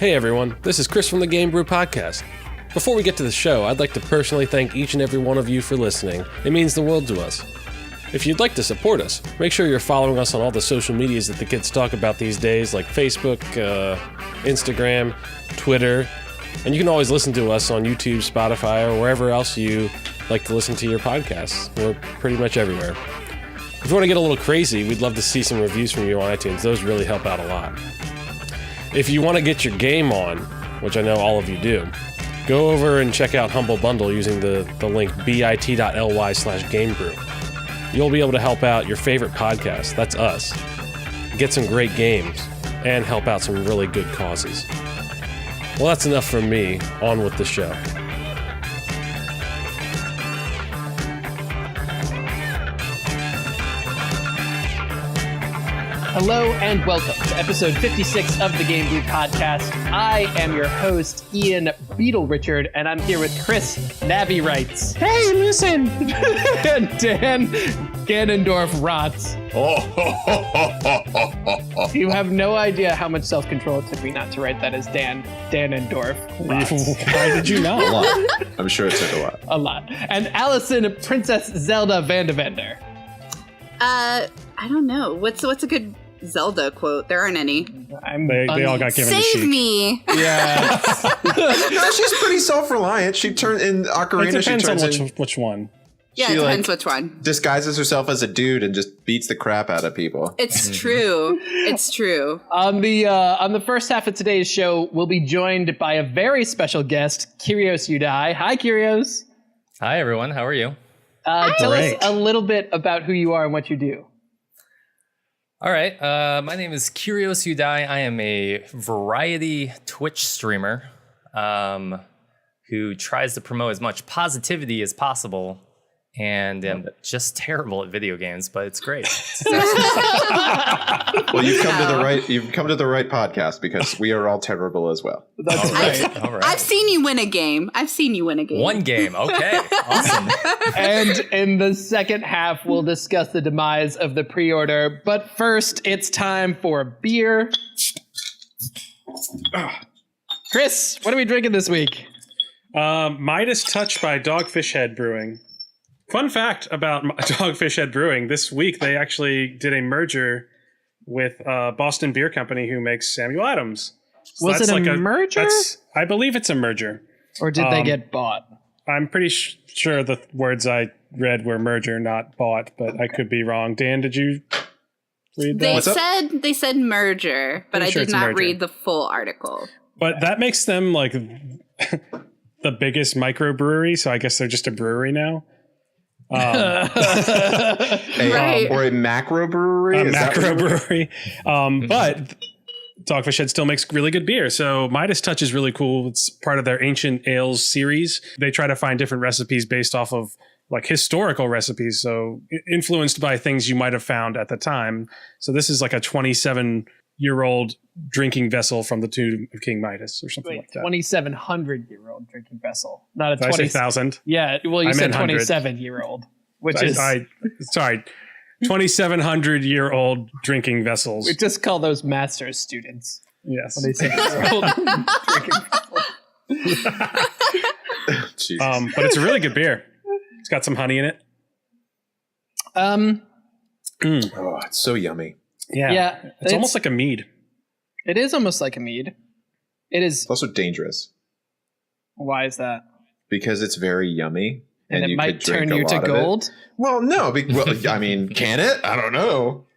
Hey everyone, this is Chris from the Game Brew Podcast. Before we get to the show, I'd like to personally thank each and every one of you for listening. It means the world to us. If you'd like to support us, make sure you're following us on all the social medias that the kids talk about these days, like Facebook, Instagram, Twitter, and you can always listen to us on YouTube, Spotify, or wherever else you like to listen to your podcasts. We're pretty much everywhere. If you want to get a little crazy, we'd love to see some reviews from you on iTunes. Those really help out a lot. If you want to get your game on, which I know all of you do, go over and check out Humble Bundle using the link bit.ly/GameBrew. You'll be able to help out your favorite podcast, that's us, get some great games, and help out some really good causes. Well, that's enough from me. On with the show. Hello and welcome to episode 56 of the Game Brew Podcast. I am your host, Ian Beetle Richard, and I'm here with Chris Nabby Wrights. Hey, listen! And Dan Ganondorf Rotz. You have no idea how much self-control it took me not to write that as Danendorf Rotz. Why did you not? A lot. I'm sure it took a lot. A lot. And Allison Princess Zelda Vandevender. I don't know. What's a good Zelda quote? There aren't any. They all got given to Save Sheik. me! Yeah. No, she's pretty self-reliant. She turned in Ocarina. It depends on she which one. Yeah, She, it depends which one. disguises herself as a dude and just beats the crap out of people. It's true. It's true. On the first half of today's show, we'll be joined by a very special guest, Kyrios Yuddai. Hi, Kyrios. Hi, everyone. How are you? Tell us Great. a little bit about who you are and what you do. All right. My name is Kyrios Yuddai. I am a variety Twitch streamer who tries to promote as much positivity as possible. And am just terrible at video games, but it's great. Well, you've come to the right podcast because we are all terrible as well. That's right. All right. I've seen you win a game. One game. Okay. Awesome. And in the second half, we'll discuss the demise of the pre-order. But first, it's time for beer. Chris, what are we drinking this week? Midas Touch by Dogfish Head Brewing. Fun fact about Dogfish Head Brewing, this week they actually did a merger with Boston Beer Company who makes Samuel Adams. So Was that's it a merger? I believe it's a merger. Or did they get bought? I'm pretty sure the words I read were merger, not bought, but I could be wrong. Dan, did you read that? They said merger, but Pretty I sure did it's a not merger. read the full article. But that makes them like the biggest microbrewery, so I guess they're just a brewery now. Right. Or a macro brewery. A macro brewery. But Dogfish Head still makes really good beer. So Midas Touch is really cool. It's part of their Ancient Ales series. They try to find different recipes based off of like historical recipes. So influenced by things you might have found at the time. So this is like a 27-year-old drinking vessel from the tomb of King Midas or something like that. 2,700-year-old drinking vessel. Not a Did I say 20,000. 1,000? Yeah, well, you I said meant 100. 27-year-old, which is... Sorry. 2,700-year-old drinking vessels. We just call those master's students. Yes. 27-year-old drinking vessel. Jesus. But it's a really good beer. It's got some honey in it. Oh, it's so yummy. Yeah, It's almost like a mead. It is almost like a mead. It is... It's also dangerous Why is that? because it's very yummy. And it you might could drink turn a you to lot of it. gold? Well, no. I mean, can it? I don't know.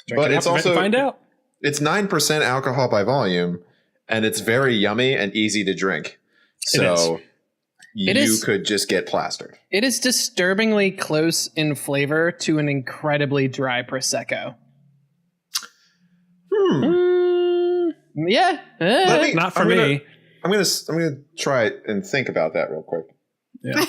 Drink But it it's up and also find out. It's 9% alcohol by volume, and it's very yummy and easy to drink. So It you is. could just get plastered. It is disturbingly close in flavor to an incredibly dry Prosecco. Yeah. Let me- Not for I'm gonna- me. I'm gonna try it and think about that real quick. Yeah.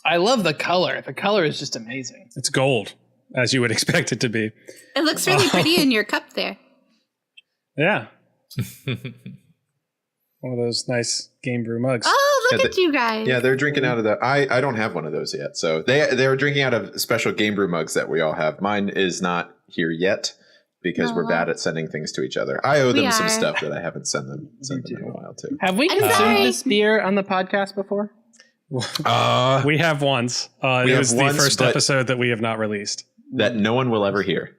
I love the color. The color is just amazing. It's gold, as you would expect it to be. It looks really pretty in your cup there. Yeah. One of those nice Game Brew mugs. Oh, look Yeah, at you guys. Yeah, they're drinking out of the. I don't have one of those yet. So they're drinking out of special Game Brew mugs that we all have. Mine is not here yet because we're Aw. bad at sending things to each other. I owe them We some are. stuff that I haven't sent them in a while too. Have we I'm consumed sorry. this beer on the podcast before? We have once. It was the first episode that we have not released. That no one will ever hear.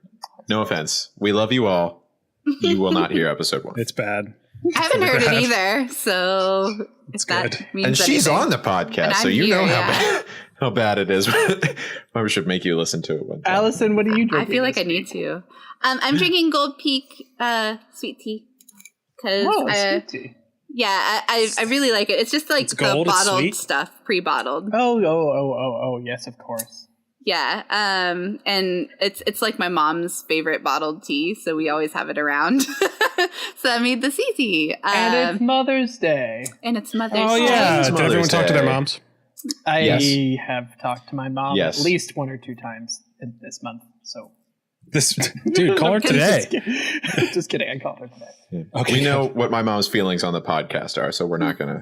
No offense. We love you all. You will not hear episode 1. It's bad. I haven't heard it bad. either, so It's if that good. means And she's anything. on the podcast, And so I'm you here, know yeah. how bad it is. Maybe should make you listen to it one time. Allison, what are you I drinking? feel like I this need week? to. I'm drinking Gold Peak sweet tea because Oh, sweet tea. yeah, I really like it. It's just like It's gold, the it's bottled sweet? stuff, pre-bottled. Oh, yes, of course. Yeah, and it's like my mom's favorite bottled tea, so we always have it around. So I made the sea tea, And it's Mother's Day. and it's Mother's Oh Day. yeah, It's did everyone Mother's talk to their Day. moms? I Yes. have talked to my mom Yes. at least 1 or 2 times this month. So This dude, call her today. Just kidding. I called her today. Okay. We know what my mom's feelings on the podcast are, so we're not gonna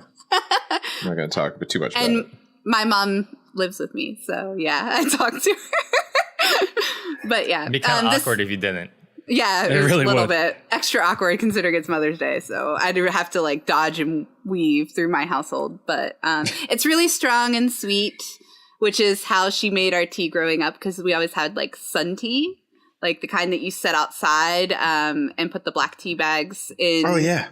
talk too much about it. And my mom lives with me, so yeah, I talked to her. But yeah, It'd be kind of this- awkward if you didn't. Yeah, It it was really a little would. bit extra awkward considering it's Mother's Day. So I do have to like dodge and weave through my household. But it's really strong and sweet, which is how she made our tea growing up because we always had like sun tea, like the kind that you set outside and put the black tea bags in. Oh yeah.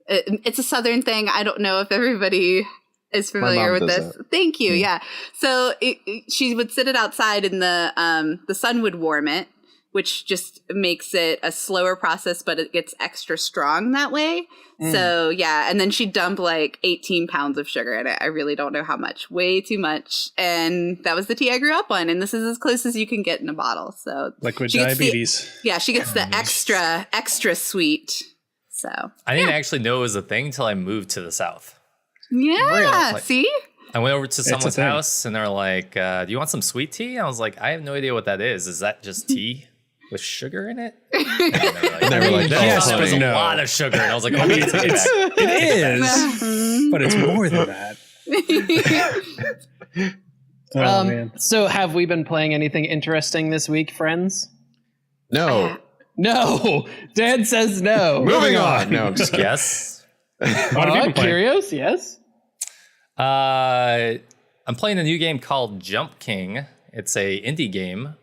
It's a Southern thing. I don't know if everybody is familiar mom with does this. Thank you. Yeah. So she would sit it outside and the sun would warm it, which just makes it a slower process, but it gets extra strong that way. So yeah, and then she'd dump like 18 pounds of sugar in it. I really don't know how much, way too much. And that was the tea I grew up on. And this is as close as you can get in a bottle. So Liquid she gets diabetes. she gets the extra sweet. So I didn't actually know it was a thing until I moved to the South. yeah, Really? see? I went over to someone's thing. house and they're like, do you want some sweet tea? I was like, I have no idea what that is. Is that just tea with sugar in it? And they were like, yes, there was but a no. lot of sugar. And I was like, okay, take it back. It is, but it's more than that. Oh man. So have we been playing anything interesting this week, friends? No. No. Dad says no. Moving on. No, I'm just kidding. Yes. What have you been playing? Kyrios, yes. I'm playing a new game called Jump King. It's a indie game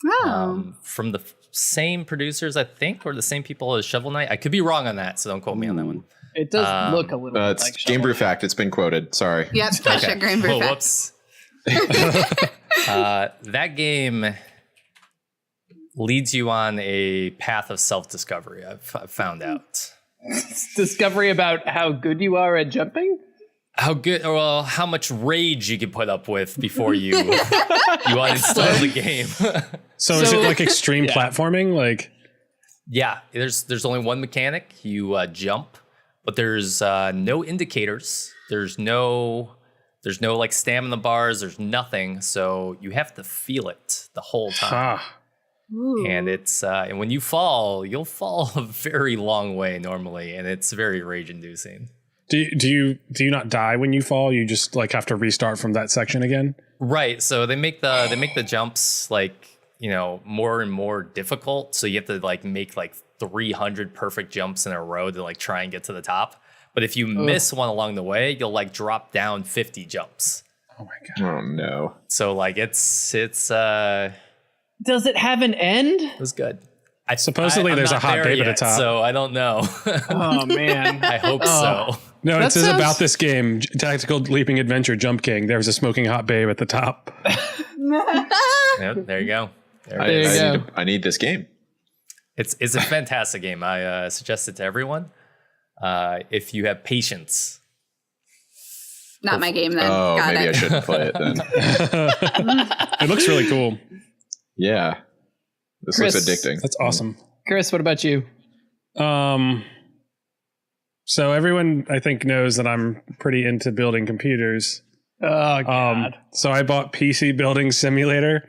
Oh. from the same producers, I think, or the same people as Shovel Knight. I could be wrong on that, so don't quote me on that one. It does look a little bit It's like Game Shovel Brew Knight. Fact. It's been quoted. Sorry. Yep, Tasha Green Brew Oh, Fact. whoops. That game leads you on a path of self-discovery. I've found out Discovery about how good you are at jumping? how much rage you can put up with before you uninstall the game. So is it like extreme platforming? Like, Yeah, there's only one mechanic. You jump, but there's no indicators. There's no like stamina bars. There's nothing. So you have to feel it the whole time. Ooh. And it's and when you fall, you'll fall a very long way normally, and it's very rage inducing. do you not die when you fall? You just like have to restart from that section again. Right. So they make the jumps like, you know, more and more difficult. So you have to like make like 300 perfect jumps in a row to like try and get to the top. But if you miss one along the way, you'll like drop down 50 jumps. Oh my god. Oh no. So like it's Does it have an end? it was good. Supposedly I'm there's not a hot there babe at the yet, top. so I don't know. Oh, man. I hope so. No, That it says sounds- about this game, Tactical Leaping Adventure Jump King. There was a smoking hot babe at the top. Yep, there you go. There you go. I need this game. It's a fantastic game. I suggest it to everyone. If you have patience. Not my game then. Oh, Got maybe I it. shouldn't play it then. It looks really cool. Yeah. This Chris. looks addicting. That's awesome. Chris, what about you? So everyone I think knows that I'm pretty into building computers. Oh, God. So I bought PC Building Simulator,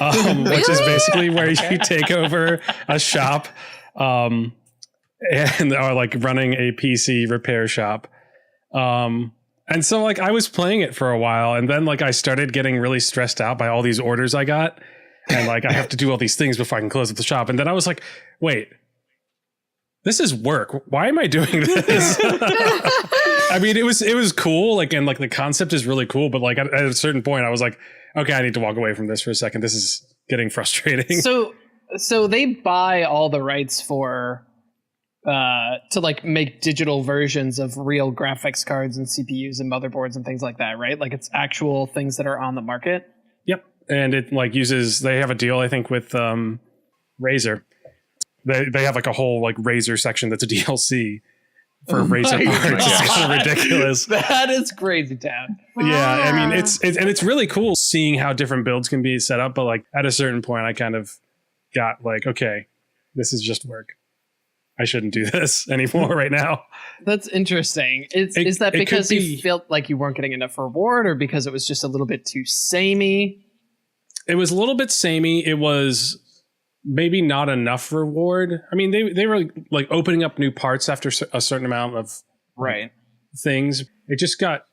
which is basically where you take over a shop, and are like running a PC repair shop. And so like I was playing it for a while, and then like I started getting really stressed out by all these orders I got, and like I have to do all these things before I can close up the shop. And then I was like, wait, this is work. Why am I doing this? I mean, it was cool, like, and like the concept is really cool, but like at a certain point I was like, okay, I need to walk away from this for a second. This is getting frustrating. So they buy all the rights for to like make digital versions of real graphics cards and CPUs and motherboards and things like that, right? Like it's actual things that are on the market. Yep. And it like they have a deal, I think, with Razer. They have like a whole like Razer section that's a DLC for Razer parts. It's kind of ridiculous. That is crazy town. Wow. Yeah, I mean it's really cool seeing how different builds can be set up, but like at a certain point I kind of got like, okay, this is just work. I shouldn't do this anymore right now. That's interesting. Is that because you felt like you weren't getting enough reward, or because it was just a little bit too samey? It was a little bit samey. It was maybe not enough reward. I mean, they were like opening up new parts after a certain amount of things. It just got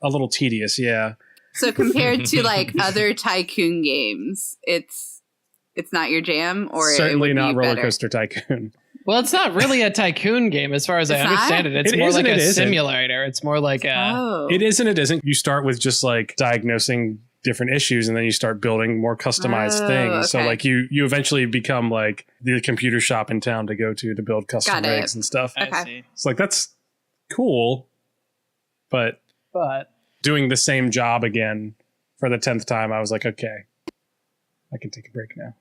a little tedious. Yeah. So compared to like other tycoon games, it's not your jam, or certainly it would not be Roller better. Coaster Tycoon. Well, it's not really a tycoon game as far as I understand it. It's It more is like and a it isn't. simulator. It's more like a... Oh. It is and it isn't. You start with just like diagnosing different issues, and then you start building more customized things. So okay. like you eventually become like the computer shop in town to go to build custom Got it. rigs and stuff. I Okay. see. It's like, that's cool, but But doing the same job again for the 10th time, I was like, okay, I can take a break now.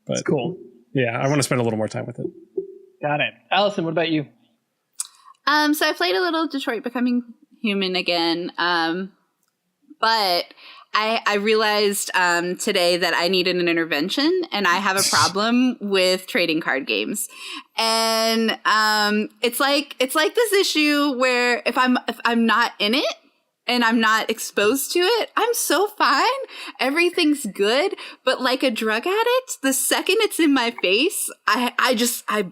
But it's cool. yeah, I want to spend a little more time with it. Got it. Allison, what about you? So I played a little Detroit Becoming Human again, but I realized today that I needed an intervention, and I have a problem with trading card games. And it's like this issue where if I'm not in it and I'm not exposed to it, I'm so fine. Everything's good. But like a drug addict, the second it's in my face, I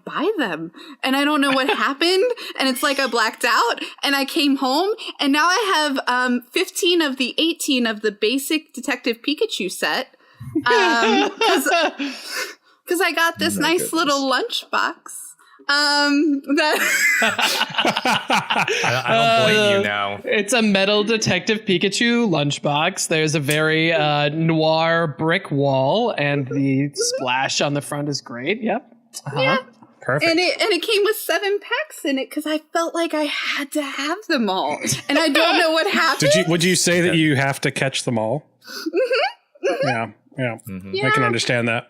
buy them. And I don't know what happened. And it's like I blacked out. And I came home, and now I have 15 of the 18 of the basic Detective Pikachu set. Because I got this nice little lunchbox. That I don't blame you now. It's a metal Detective Pikachu lunchbox. There's a very noir brick wall, and the splash on the front is great. Yep. yeah. Perfect. And it came with 7 packs in it because I felt like I had to have them all, and I don't know what happened. Would you say that you have to catch them all? Yeah. Yeah, I can understand that.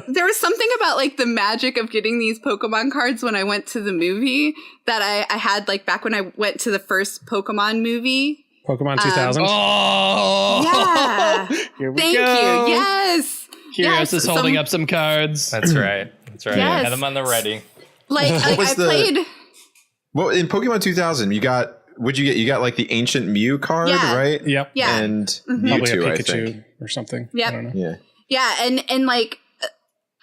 There was something about like the magic of getting these Pokemon cards when I went to the movie that I had like back when I went to the first Pokemon movie. Pokemon 2000. Oh, Yeah. Here we Thank go. you. Yes. Kyrios Yes, is holding up some cards. That's right. That's right. Yes. Had them on the ready. Like I was the- played. Well, in Pokemon 2000, you got what'd you get? You got like the ancient Mew card, Yeah. right? Yep. Yeah. And Probably a Mewtwo, I Pikachu think. or something. Yep. I don't know. Yeah. Yeah, and like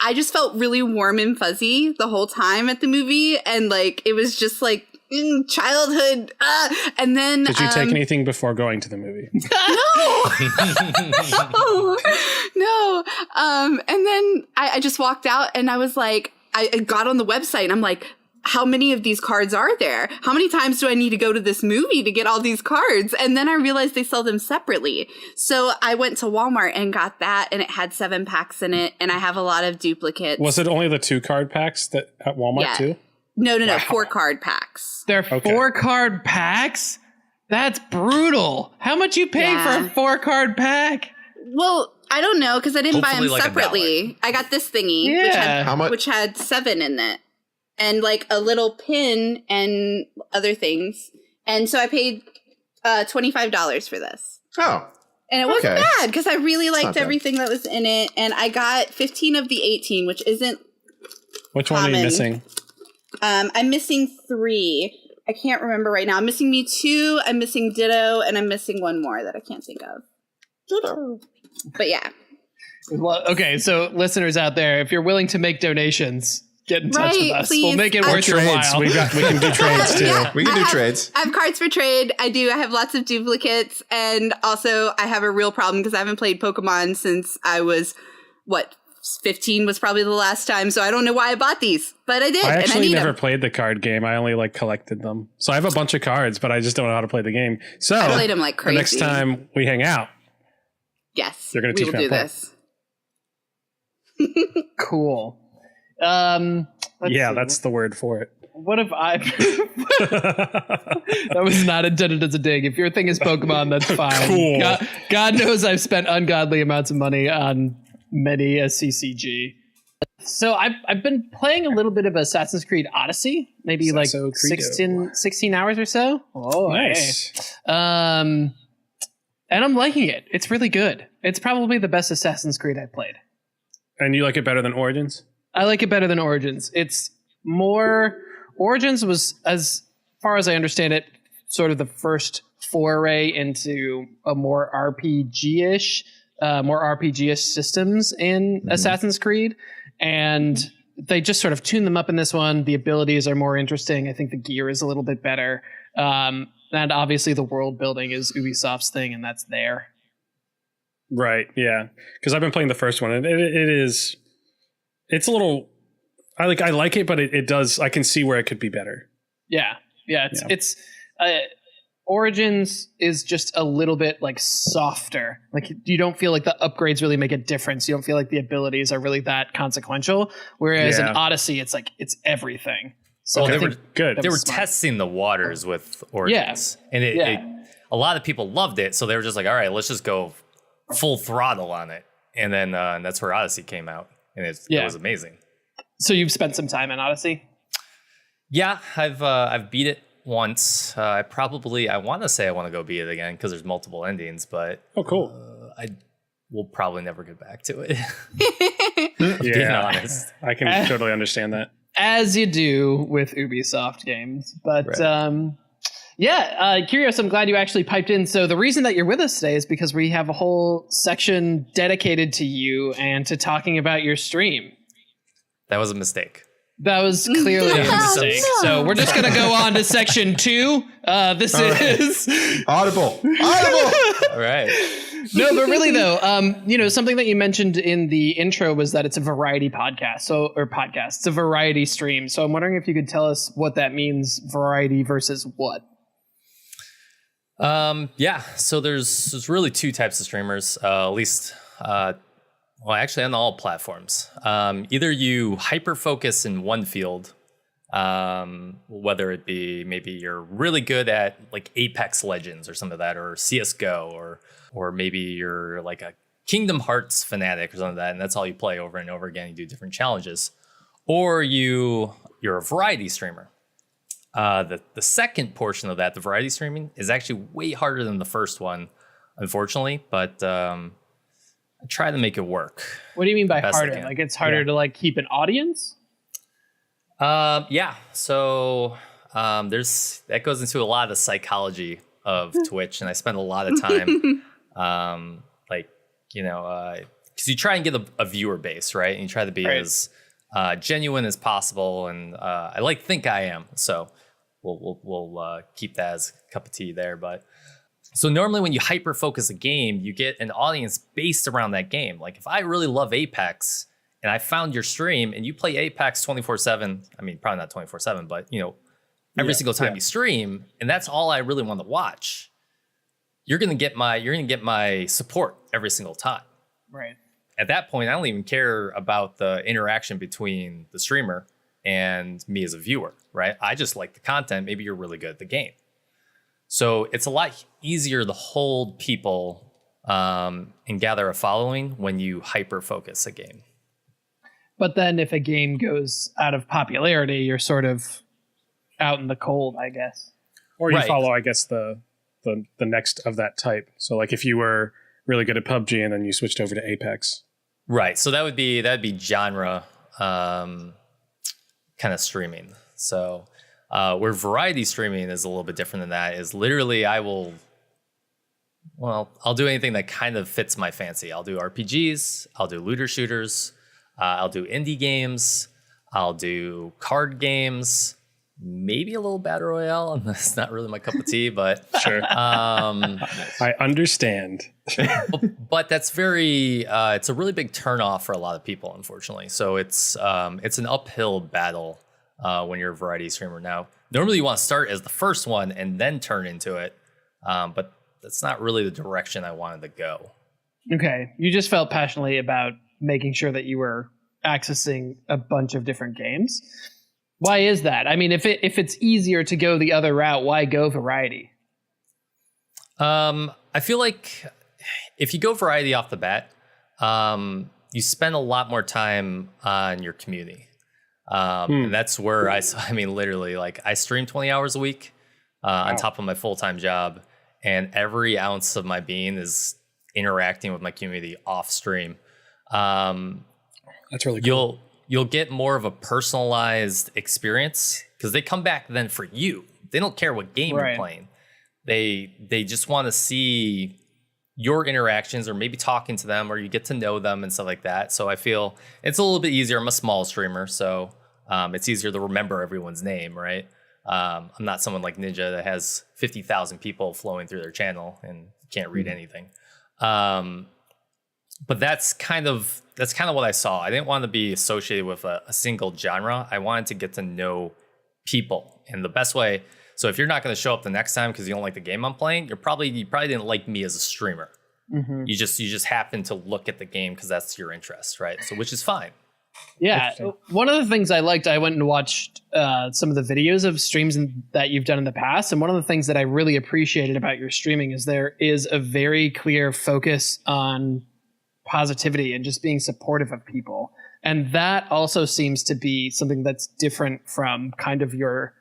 I just felt really warm and fuzzy the whole time at the movie, and like it was just like childhood. And then Did you take anything before going to the movie? No. And then I just walked out, and I was like, I got on the website, and I'm like, how many of these cards are there? How many times do I need to go to this movie to get all these cards? And then I realized they sell them separately. So I went to Walmart and got that, and it had 7 packs in it, and I have a lot of duplicates. Was it only the 2 card packs that at Walmart Yeah. too? No, 4 card packs. They're Okay. 4 card packs? That's brutal. How much you pay for a 4 card pack? Well, I don't know, because I didn't buy them Hopefully like separately. I got this thingy, Yeah. How much? which had 7 in it, and like a little pin and other things. And so I paid $25 for this. Oh, And it wasn't Okay. bad because I really not liked bad. everything that was in it. And I got 15 of the 18, which isn't Which one are you Common. missing? I'm missing 3. I can't remember right now. I'm missing Mewtwo, I'm missing Ditto, and I'm missing one more that I can't think of. But yeah. Well, okay, so listeners out there, if you're willing to make donations, get in touch with Right, us. please. We'll make it worth your Trades. while. We can do trades too. Yeah, We can do I have- trades. I have cards for trade. I have lots of duplicates. And also, I have a real problem because I haven't played Pokemon since I was, 15 was probably the last time. So I don't know why I bought these, but I did. I and I actually need never them. played the card game. I only like collected them. So I have a bunch of cards, but I just don't know how to play the game. So I played them like the crazy. next time we hang out, Yes. You're gonna we teach will me do how to play. this. Cool. Let's see. that's the word for it. What if I... That was not intended as a dig. If your thing is Pokemon, that's fine. Cool. God knows I've spent ungodly amounts of money on many a CCG. So I've been playing a little bit of Assassin's Creed Odyssey, maybe like Sasso Credo. 16 hours or so. Oh, Nice. hey. And I'm liking it. It's really good. It's probably the best Assassin's Creed I've played. And you like it better than Origins? I like it better than Origins. It's more... Origins was, as far as I understand it, sort of the first foray into a more RPG-ish systems in Assassin's Creed. And they just sort of tuned them up in this one. The abilities are more interesting. I think the gear is a little bit better. And obviously the world building is Ubisoft's thing, and that's there. Right, yeah. Because I've been playing the first one, and it's a little... I like it, but it does... I can see where it could be better. Yeah. Origins is just a little bit like softer. Like you don't feel like the upgrades really make a difference. You don't feel like the abilities are really that consequential. Whereas in Odyssey, it's like it's everything. So Well, I they think were Good. They were smart. testing the waters with Origins, and a lot of people loved it. So they were just like, all right, let's just go full throttle on it. And then that's where Odyssey came out, and it was amazing. So you've spent some time in Odyssey? Yeah, I've beat it once. I want to say I want to go beat it again because there's multiple endings, but Oh, cool. I will probably never get back to it. Yeah, Being honest. I can totally understand that. As you do with Ubisoft games. But Right. Kyrios, I'm glad you actually piped in. So the reason that you're with us today is because we have a whole section dedicated to you and to talking about your stream. That was a mistake. That was clearly a mistake. no. So we're just going to go on to section 2. This is... Audible. All right. No, but really though, something that you mentioned in the intro was that it's a variety podcast. It's a variety stream. So I'm wondering if you could tell us what that means, variety versus what? So there's really two types of streamers, at least, actually on all platforms. Either you hyper focus in one field, whether it be maybe you're really good at like Apex Legends or some of that, or CSGO, or maybe you're like a Kingdom Hearts fanatic or something like that, and that's all you play over and over again. You do different challenges, or you're a variety streamer. The second portion of that, the variety streaming, is actually way harder than the first one, unfortunately. But I try to make it work. What do you mean by Best I harder? can. Like it's harder to like keep an audience? So that goes into a lot of the psychology of Twitch, and I spend a lot of time, because you try and get a viewer base, right? And you try to be as genuine as possible, and I think I am. So we'll keep that as a cup of tea there. But so normally when you hyper focus a game, you get an audience based around that game. Like if I really love Apex and I found your stream and you play Apex 24/7, I mean probably not 24/7, but every single time you stream, and that's all I really want to watch, you're gonna get my support every single time. Right. At that point, I don't even care about the interaction between the streamer and me as a viewer, right? I just like the content. Maybe you're really good at the game. So it's a lot easier to hold people and gather a following when you hyper focus a game. But then if a game goes out of popularity, you're sort of out in the cold, I guess. Or you Right. follow, I guess, the next of that type. So like if you were really good at PUBG and then you switched over to Apex. Right. So that'd be genre kind of streaming. So where variety streaming is a little bit different than that is literally I'll do anything that kind of fits my fancy. I'll do RPGs, I'll do looter shooters, I'll do indie games, I'll do card games, maybe a little battle royale, and that's not really my cup of tea, but Sure. I understand. but that's it's a really big turnoff for a lot of people, unfortunately. So it's an uphill battle when you're a variety streamer. Now, normally you want to start as the first one and then turn into it, but that's not really the direction I wanted to go. Okay, you just felt passionately about making sure that you were accessing a bunch of different games. Why is that? I mean, if it's easier to go the other route, why go variety? I feel like if you go variety off the bat, you spend a lot more time on your community. And that's where I mean, literally, like I stream 20 hours a week on top of my full-time job, and every ounce of my being is interacting with my community off stream. That's really cool. You'll get more of a personalized experience because they come back then for you. They don't care what game you're playing. They just want to see your interactions or maybe talking to them, or you get to know them and stuff like that. So I feel it's a little bit easier. I'm a small streamer, so it's easier to remember everyone's name, right? I'm not someone like Ninja that has 50,000 people flowing through their channel and can't read anything. But that's kind of what I saw. I didn't want to be associated with a single genre. I wanted to get to know people, and the best way. So if you're not going to show up the next time because you don't like the game I'm playing, you probably didn't like me as a streamer. Mm-hmm. You just happen to look at the game because that's your interest, right? So which is fine. Yeah, one of the things I liked, I went and watched some of the videos of streams that you've done in the past, and one of the things that I really appreciated about your streaming is there is a very clear focus on positivity and just being supportive of people. And that also seems to be something that's different from kind of your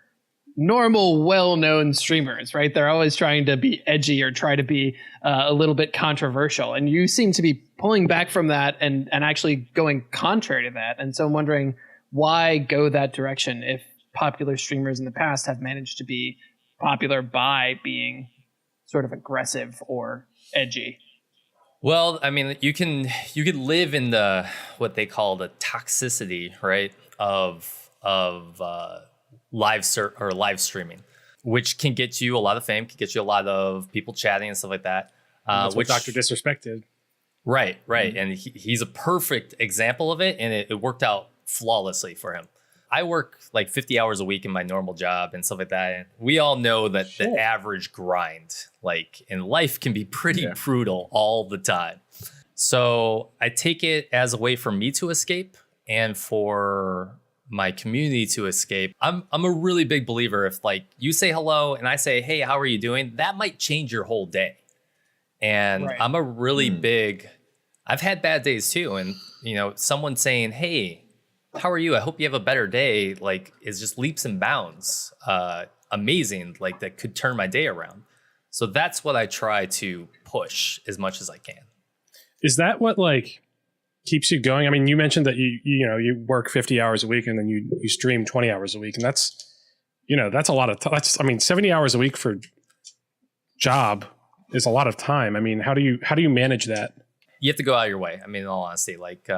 normal, well-known streamers, right? They're always trying to be edgy or try to be a little bit controversial. And you seem to be pulling back from that and actually going contrary to that. And so I'm wondering, why go that direction if popular streamers in the past have managed to be popular by being sort of aggressive or edgy? Well, I mean, you could live in the what they call the toxicity, right, of live streaming, which can get you a lot of fame, can get you a lot of people chatting and stuff like that. That's what Dr. Disrespect did. Right. And he's a perfect example of it, and it worked out flawlessly for him. I work like 50 hours a week in my normal job and stuff like that. And we all know that the average grind, like in life, can be pretty brutal all the time. So I take it as a way for me to escape and for my community to escape. I'm a really big believer. If like you say hello and I say, hey, how are you doing? That might change your whole day. And I'm a really big, I've had bad days too. And, someone saying, hey, how are you? I hope you have a better day. Like, is just leaps and bounds. Amazing. Like that could turn my day around. So that's what I try to push as much as I can. Is that what like keeps you going? I mean, you mentioned that you work 50 hours a week and then you stream 20 hours a week, and that's a lot of that's 70 hours a week for job is a lot of time. I mean, how do you manage that? You have to go out of your way. I mean, in all honesty, like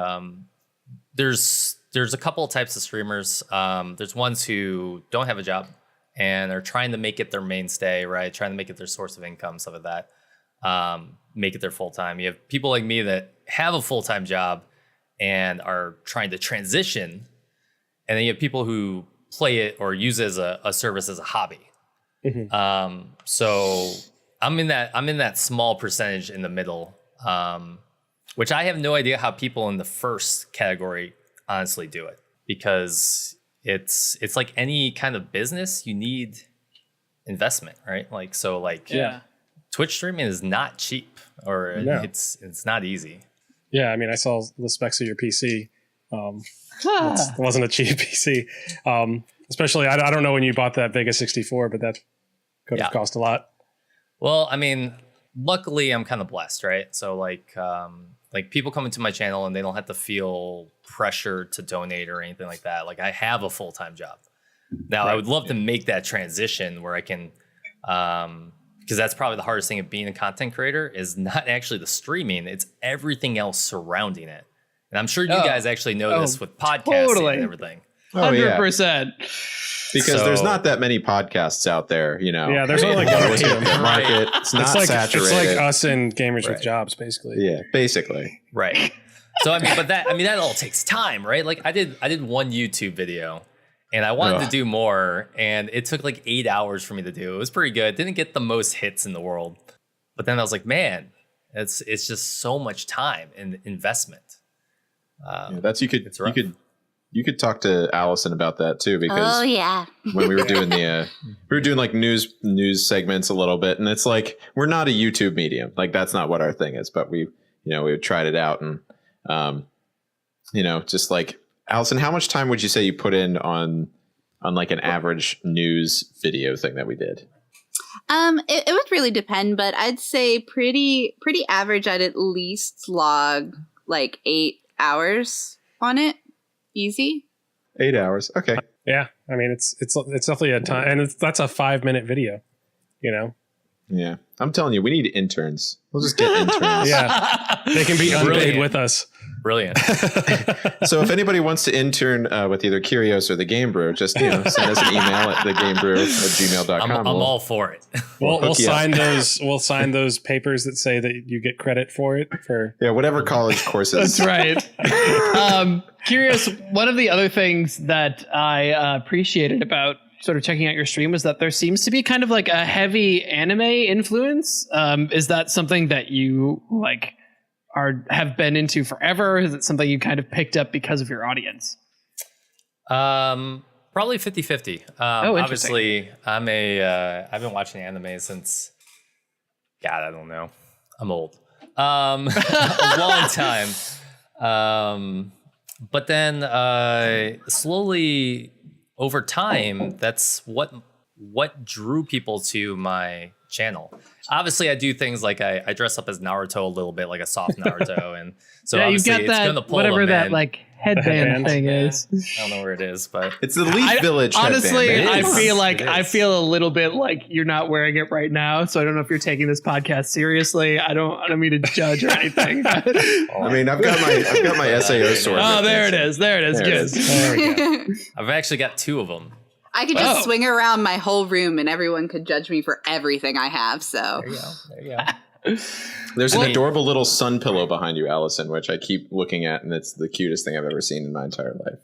there's a couple of types of streamers. There's ones who don't have a job and are trying to make it their mainstay, right? Trying to make it their source of income, stuff like that. Make it their full-time. You have people like me that have a full-time job and are trying to transition. And then you have people who play it or use it as a service as a hobby. Mm-hmm. So I'm in that small percentage in the middle, which I have no idea how people in the first category honestly do it, because it's like any kind of business, you need investment, right? Like, so like, Twitch streaming is not cheap, or it's not easy. Yeah. I mean, I saw the specs of your PC. It wasn't a cheap PC. Especially, I don't know when you bought that Vega 64, but that could have cost a lot. Well, I mean, luckily I'm kind of blessed, right? So like people come into my channel and they don't have to feel pressure to donate or anything like that. Like I have a full-time job. Now I would love to make that transition where I can, because that's probably the hardest thing of being a content creator is not actually the streaming, it's everything else surrounding it. And I'm sure you guys actually know this with podcasting and everything. Oh, yeah. 100%. Because there's not that many podcasts out there, you know. Yeah, there's only like one or two. Market. It's not saturated. It's like us and gamers with jobs, basically. Yeah, basically. Right. So that all takes time, right? Like I did one YouTube video and I wanted to do more, and it took like 8 hours for me to do. It was pretty good. Didn't get the most hits in the world. But then I was like, man, it's just so much time and investment. You could talk to Allison about that too, because when we were doing like news segments a little bit, and it's like, we're not a YouTube medium. Like that's not what our thing is, but we tried it out, and just like, Allison, how much time would you say you put in on like an average news video thing that we did? It would really depend, but I'd say pretty average. I'd at least log like 8 hours on it. Easy. 8 hours. Okay. Yeah. I mean, it's definitely a time, and that's a 5-minute video, you know? Yeah. I'm telling you, we need interns. We'll just get interns. Yeah. They can be unpaid with us. Brilliant. So if anybody wants to intern with either Kyrios or the Game Brew, just send us an email at thegamebrew@gmail.com. I'm all for it. We'll sign those. We'll sign those papers that say that you get credit for it for whatever college courses. That's right. Kyrios, one of the other things that I appreciated about sort of checking out your stream was that there seems to be kind of like a heavy anime influence. Is that something that you like have been into forever? Or is it something you kind of picked up because of your audience? Probably 50-50. Obviously, I've been watching anime since, God, I don't know. I'm old. A long time. But then slowly over time, that's what drew people to my channel. Obviously, I do things like I dress up as Naruto a little bit, like a soft Naruto, and so obviously you've got it's that, gonna pull whatever them that in. like headband thing is. I don't know where it is, but it's the Leaf Village. Honestly, headband. I feel a little bit like you're not wearing it right now, so I don't know if you're taking this podcast seriously. I don't mean to judge or anything. I mean, I've got my SAO sword. Oh, there it is. Good. There we go. I've actually got 2 of them. I could just swing around my whole room and everyone could judge me for everything I have. So There you go. There's an adorable little sun pillow behind you, Allison, which I keep looking at, and it's the cutest thing I've ever seen in my entire life.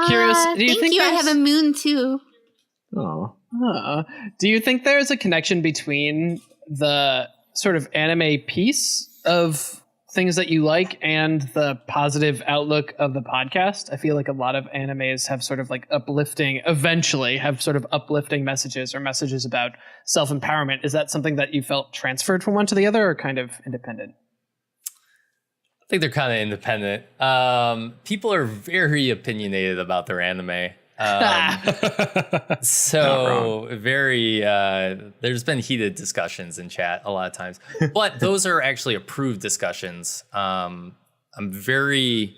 Kyrios, do you think I have a moon too. Oh. Do you think there's a connection between the sort of anime piece of things that you like and the positive outlook of the podcast? I feel like a lot of animes have sort of like uplifting messages or messages about self-empowerment. Is that something that you felt transferred from one to the other, or kind of independent? I think they're kind of independent. People are very opinionated about their anime. So very there's been heated discussions in chat a lot of times, but those are actually approved discussions. I'm very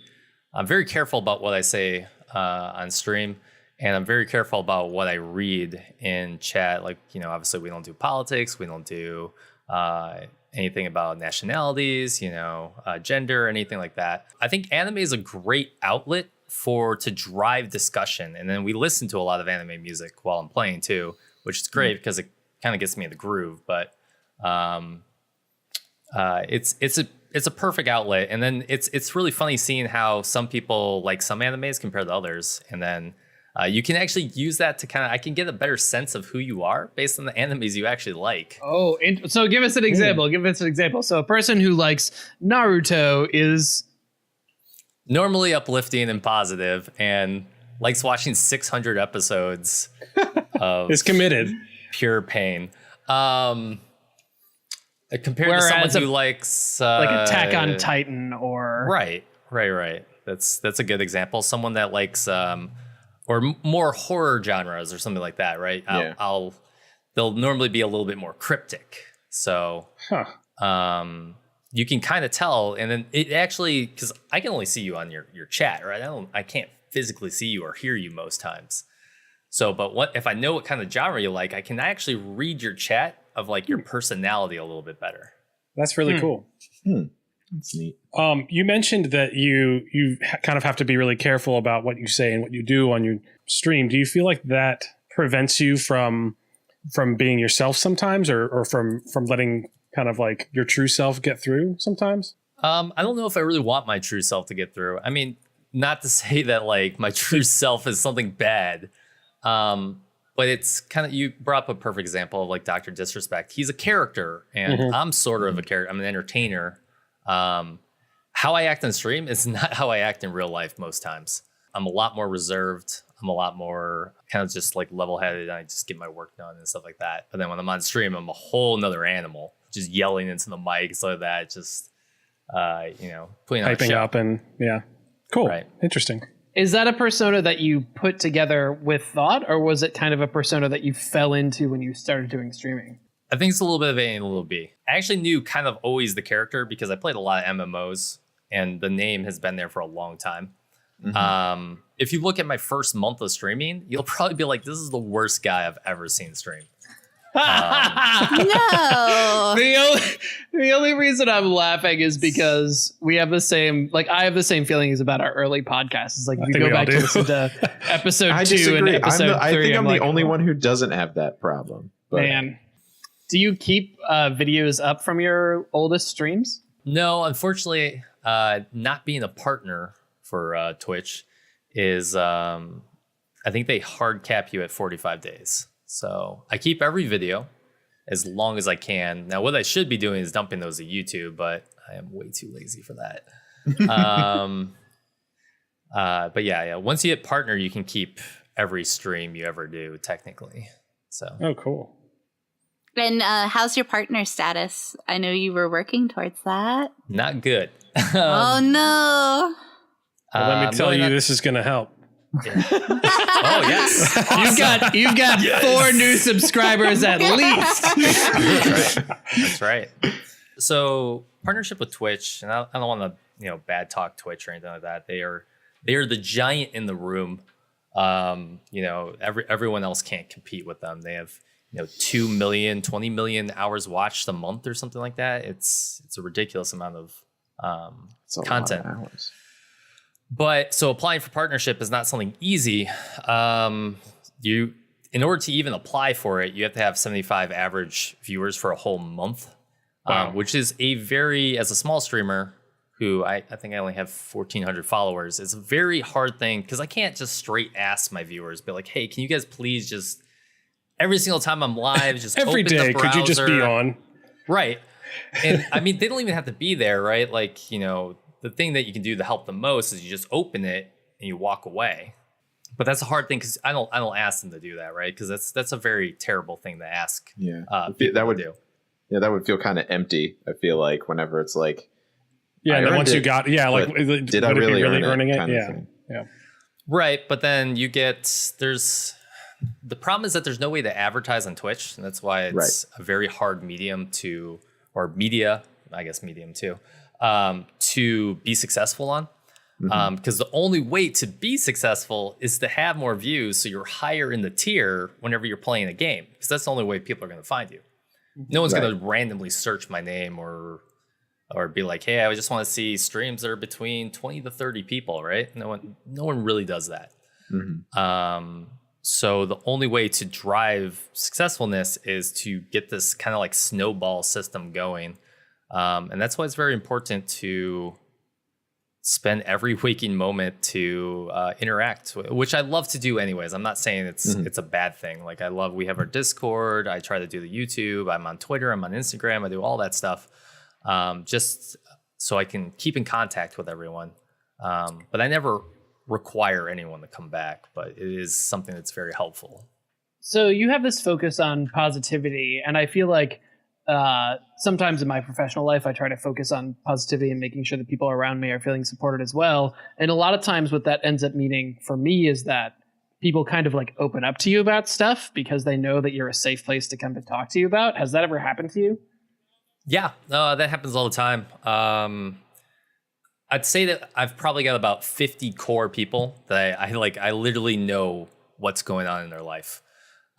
careful about what I say on stream, and I'm very careful about what I read in chat. Like, obviously we don't do politics, we don't do anything about nationalities, gender, anything like that. I think anime is a great outlet to drive discussion, and then we listen to a lot of anime music while I'm playing too, which is great because it kind of gets me in the groove. But it's a perfect outlet, and then it's really funny seeing how some people like some animes compared to others, and then you can actually use that to I can get a better sense of who you are based on the animes you actually like. Oh, so give us an example. So a person who likes Naruto is normally uplifting and positive, and likes watching 600 episodes of is committed pure pain. Compared to someone who likes like Attack on Titan or right. That's a good example. Someone that likes or more horror genres or something like that, right? They'll normally be a little bit more cryptic. So you can kind of tell, and then it actually, because I can only see you on your chat, right? I can't physically see you or hear you most times. So, but what if I know what kind of genre you like, I can actually read your chat of like your personality a little bit better. That's really cool. That's neat. You mentioned that you kind of have to be really careful about what you say and what you do on your stream. Do you feel like that prevents you from being yourself sometimes, or from letting kind of like your true self get through sometimes? I don't know if I really want my true self to get through. I mean, not to say that like my true self is something bad. But it's kind of, you brought up a perfect example of like Dr. Disrespect. He's a character, and I'm sort of a character. I'm an entertainer. How I act on stream is not how I act in real life most times. I'm a lot more reserved. I'm a lot more kind of just like level-headed. I just get my work done and stuff like that. But then when I'm on stream, I'm a whole nother animal, just yelling into the mic, so that just, putting on a hyping show. up and yeah, cool, Right. Interesting. Is that a persona that you put together with thought, or was it kind of a persona that you fell into when you started doing streaming? I think it's a little bit of A and a little B. I actually knew kind of always the character because I played a lot of MMOs, and the name has been there for a long time. If you look at my first month of streaming, you'll probably be like, this is the worst guy I've ever seen stream. No. The only reason I'm laughing is because we have the same, like, I have the same feelings about our early podcasts. It's like, if you go back to listen to episode 2 and episode 3. I think I'm like, the only one who doesn't have that problem. But man, do you keep videos up from your oldest streams? No, unfortunately, not being a partner for Twitch is, I think they hard cap you at 45 days. So I keep every video as long as I can. Now, what I should be doing is dumping those to YouTube, but I am way too lazy for that. But yeah. Once you hit partner, you can keep every stream you ever do, technically. So. Oh, cool. And how's your partner status? I know you were working towards that. Not good. Oh, no. Well, let me tell you, this is going to help. Yeah. Oh yes, awesome. You've got 4 new subscribers at least. That's right. So partnership with Twitch, and I don't want to bad talk Twitch or anything like that. They are the giant in the room. Everyone else can't compete with them. They have 2 million, 20 million hours watched a month or something like that. It's a ridiculous amount of content. Lot of hours. But so applying for partnership is not something easy. In order to even apply for it, you have to have 75 average viewers for a whole month, which is as a small streamer who I think I only have 1,400 followers. It's a very hard thing because I can't just straight ask my viewers, be like, hey, can you guys please just every single time I'm live, just every open day, the browser. could you just be on? Right. And I mean, they don't even have to be there, right? Like, the thing that you can do to help the most is you just open it and you walk away. But that's a hard thing because I don't ask them to do that, right? Because that's a very terrible thing to ask. Yeah, that would do. Yeah, that would feel kind of empty. I feel like whenever it's like, and then once you got, did I really earning it? Yeah. Right, but then you get the problem is that there's no way to advertise on Twitch, and that's why it's a very hard medium media, I guess medium too. To be successful on, because the only way to be successful is to have more views, so you're higher in the tier whenever you're playing a game, because that's the only way people are going to find you. No one's going to randomly search my name or be like, hey, I just want to see streams that are between 20 to 30 people, right? No one really does that. So the only way to drive successfulness is to get this kind of like snowball system going. And that's why it's very important to spend every waking moment to interact, which I love to do anyways. I'm not saying it's a bad thing. Like we have our Discord. I try to do the YouTube. I'm on Twitter. I'm on Instagram. I do all that stuff just so I can keep in contact with everyone. But I never require anyone to come back, but it is something that's very helpful. So you have this focus on positivity, and I feel like sometimes in my professional life, I try to focus on positivity and making sure that people around me are feeling supported as well. And a lot of times what that ends up meaning for me is that people kind of like open up to you about stuff because they know that you're a safe place to come to talk to you about. Has that ever happened to you? Yeah, that happens all the time. I'd say that I've probably got about 50 core people that I literally know what's going on in their life.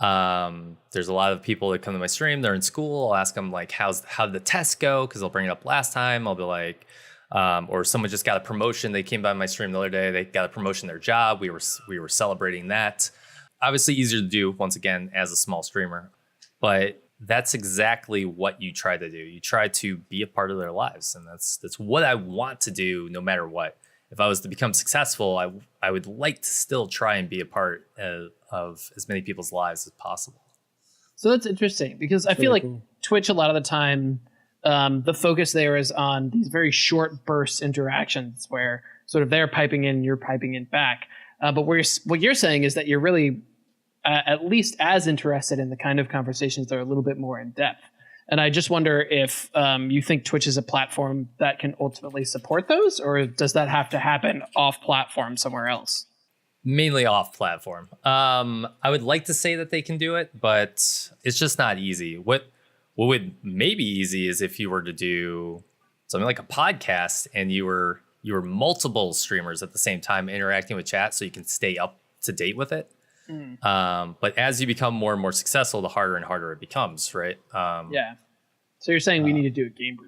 There's a lot of people that come to my stream. They're in school. I'll ask them like, how did the test go? Because they'll bring it up last time. I'll be like, or someone just got a promotion. They came by my stream the other day. They got a promotion in their job. We were celebrating that. Obviously easier to do once again as a small streamer, but that's exactly what you try to do. You try to be a part of their lives, and that's what I want to do no matter what. If I was to become successful, I would like to still try and be a part of as many people's lives as possible. So that's interesting because I feel like Twitch a lot of the time, the focus there is on these very short burst interactions where sort of they're piping in, you're piping in back. But what you're saying is that you're really at least as interested in the kind of conversations that are a little bit more in depth. And I just wonder if you think Twitch is a platform that can ultimately support those, or does that have to happen off platform somewhere else? Mainly off platform. I would like to say that they can do it, but it's just not easy. What would maybe easy is if you were to do something like a podcast and you were multiple streamers at the same time interacting with chat so you can stay up to date with it. But as you become more and more successful, the harder and harder it becomes, right? Yeah. So you're saying we need to do a game brew.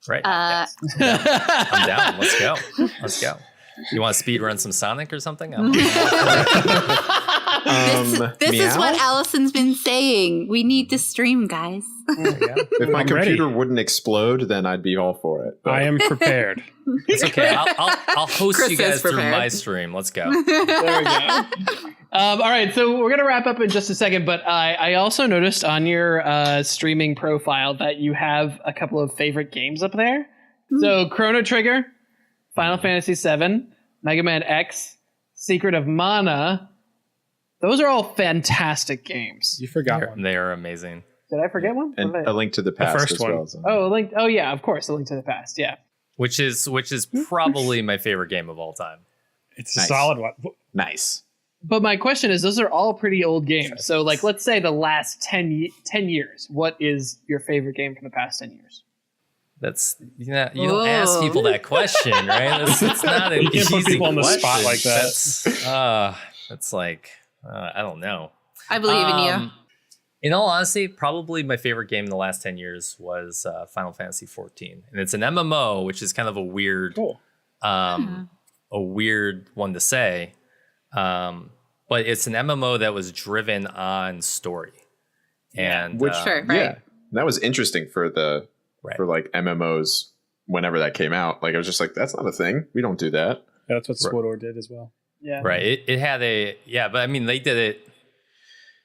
Right. Yes. I'm down. Let's go. You want to speed run some Sonic or something? This is what Allison's been saying. We need to stream, guys. If my computer wouldn't explode, then I'd be all for it. But I am prepared. It's okay. I'll host Chris you guys is through prepared. my stream. Let's go. There we go. All right, so we're going to wrap up in just a second, but I also noticed on your streaming profile that you have a couple of favorite games up there. So Chrono Trigger, Final Fantasy VII, Mega Man X, Secret of Mana. Those are all fantastic games. You forgot one. They are amazing. Did I forget one? and A Link to the Past first as one. well. So. Oh, Oh, yeah, of course, A Link to the Past. Yeah. Which is probably my favorite game of all time. It's Nice. a solid one. Nice. But my question is, those are all pretty old games. So, like, let's say the last 10 years. What is your favorite game from the past 10 years? That's you don't ask people that question, right? It's not an You can't easy put people on the question. spot like that. That's like I don't know. I believe in you. In all honesty, probably my favorite game in the last 10 years was Final Fantasy 14, and it's an MMO, which is kind of a weird, a weird one to say. But it's an MMO that was driven on story, and Which Sure, right. yeah, that was interesting for Right. for like MMOs whenever that came out. Like I was just like, that's not a thing. We don't do that. That's what SWTOR did as well. Yeah. right. It had but I mean they did it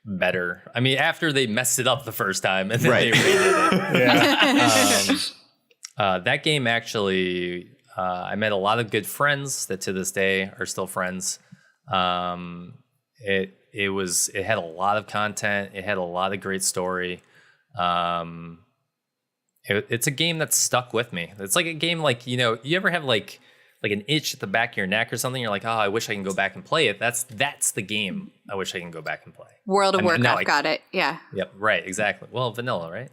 better. I mean after they messed it up the first time and then Right. they redid it. Yeah. That game actually, I met a lot of good friends that to this day are still friends. It had a lot of content. It had a lot of great story. It's a game that stuck with me. It's like a game like, you ever have like an itch at the back of your neck or something? You're like, oh, I wish I can go back and play it. That's the game I wish I can go back and play. World of And now Warcraft got it. Yeah. Yep, right, exactly. Well, vanilla, right?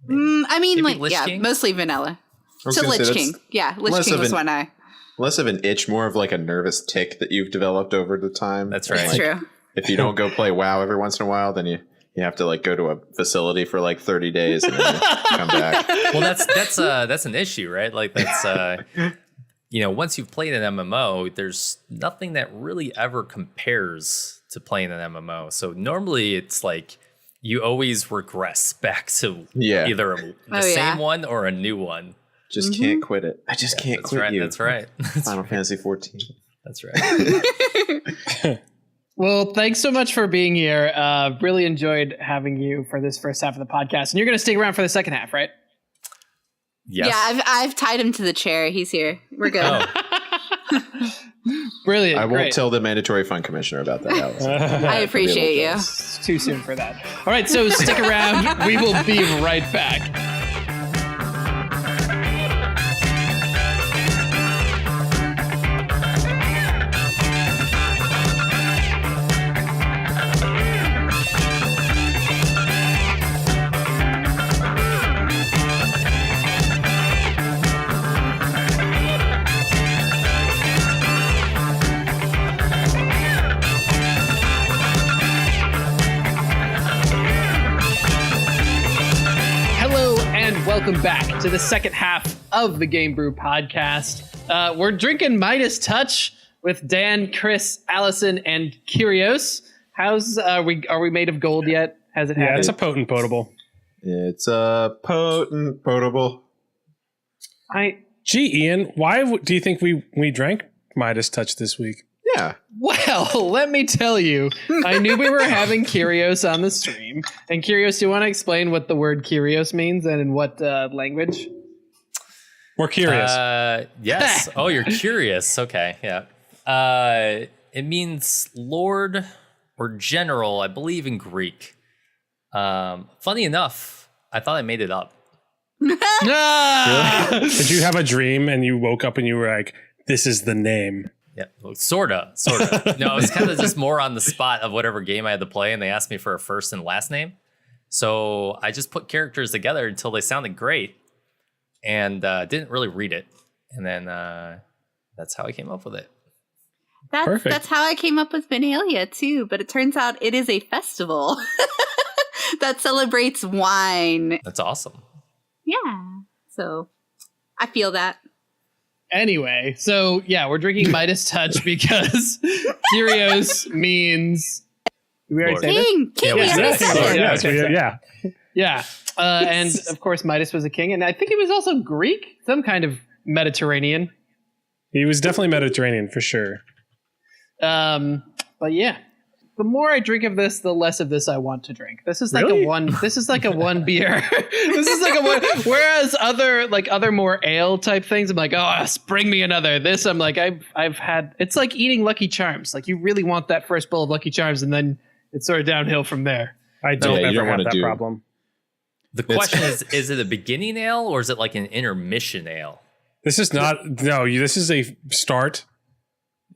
I mean, Maybe like, Lich yeah, King? mostly vanilla. I was So gonna say Lich that's King. Yeah, Lich less King of was an- one I. Less of an itch, more of like a nervous tick that you've developed over the time. That's And, right. It's like, true. If you don't go play WoW every once in a while, then you have to like go to a facility for like 30 days and then come back. Well, that's an issue, right? Like that's once you've played an MMO, there's nothing that really ever compares to playing an MMO. So normally it's like you always regress back to either the same one or a new one. Just can't quit it. I just can't That's quit right. you. That's right. Final Fantasy 14. That's right. Well, thanks so much for being here. Really enjoyed having you for this first half of the podcast. And you're going to stick around for the second half, right? Yes. Yeah, I've tied him to the chair. He's here. We're good. Oh, Brilliant. I won't Great. tell the mandatory fund commissioner about that, Allison. I appreciate you. It's too soon for that. All right, so stick around. We will be right back. welcome back to the second half of the Game Brew podcast. We're drinking Midas Touch with Dan, Chris, Allison, and Kyrios. Are we made of gold yet? Has it happened? Yeah, it's a potent potable. It's a potent potable. Gee, Ian, why do you think we drank Midas Touch this week? Yeah. Well, let me tell you, I knew we were having Kyrios on the stream. And Kyrios, do you want to explain what the word Kyrios means and in what language? We're curious. Yes. Oh, you're curious. Okay. Yeah. It means Lord or General, I believe, in Greek. Funny enough, I thought I made it up. Did you have a dream and you woke up and you were like, this is the name? Yeah, sorta. No, it was kind of just more on the spot of whatever game I had to play, and they asked me for a first and last name. So I just put characters together until they sounded great, and didn't really read it. And then that's how I came up with it. That's how I came up with Vinalia too, but it turns out it is a festival that celebrates wine. That's awesome. Yeah. So I feel that. Anyway, so yeah, we're drinking Midas Touch because Kyrios means... Did we already say king. that? King, we already said it. Yeah. And of course, Midas was a king, and I think he was also Greek, some kind of Mediterranean. He was definitely Mediterranean for sure. But yeah, the more I drink of this, the less of this I want to drink. This is like a one beer. This is like a one. Whereas other more ale type things, I'm like, oh, bring me another. This, I'm like, I've had. It's like eating Lucky Charms. Like you really want that first bowl of Lucky Charms, and then it's sort of downhill from there. I don't ever have that problem. The question is it a beginning ale or is it like an intermission ale? This is not. No, this is a start.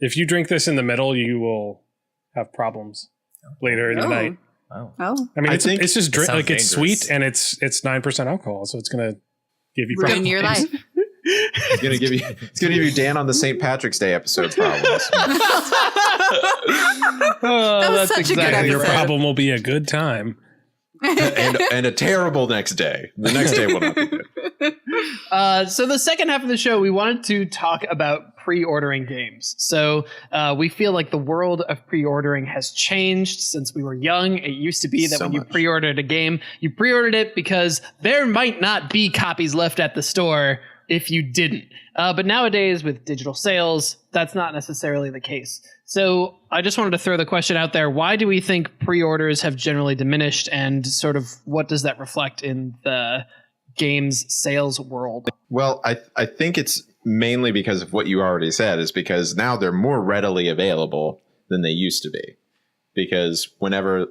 If you drink this in the middle, you will have problems later in the night. Oh. I mean, it's just like it's sweet and it's 9% alcohol, so it's gonna give you ruin your life. It's gonna give you Dan on the St. Patrick's Day episode problems. That was such a good episode. Your problem will be a good time. and a terrible next day. The next day will not be good. So the second half of the show, we wanted to talk about pre-ordering games. So we feel like the world of pre-ordering has changed since we were young. It used to be that when you pre-ordered a game, you pre-ordered it because there might not be copies left at the store if you didn't. But nowadays with digital sales, that's not necessarily the case. So I just wanted to throw the question out there. Why do we think pre-orders have generally diminished, and sort of what does that reflect in the games sales world? Well, I think it's mainly because of what you already said, is because now they're more readily available than they used to be. Because whenever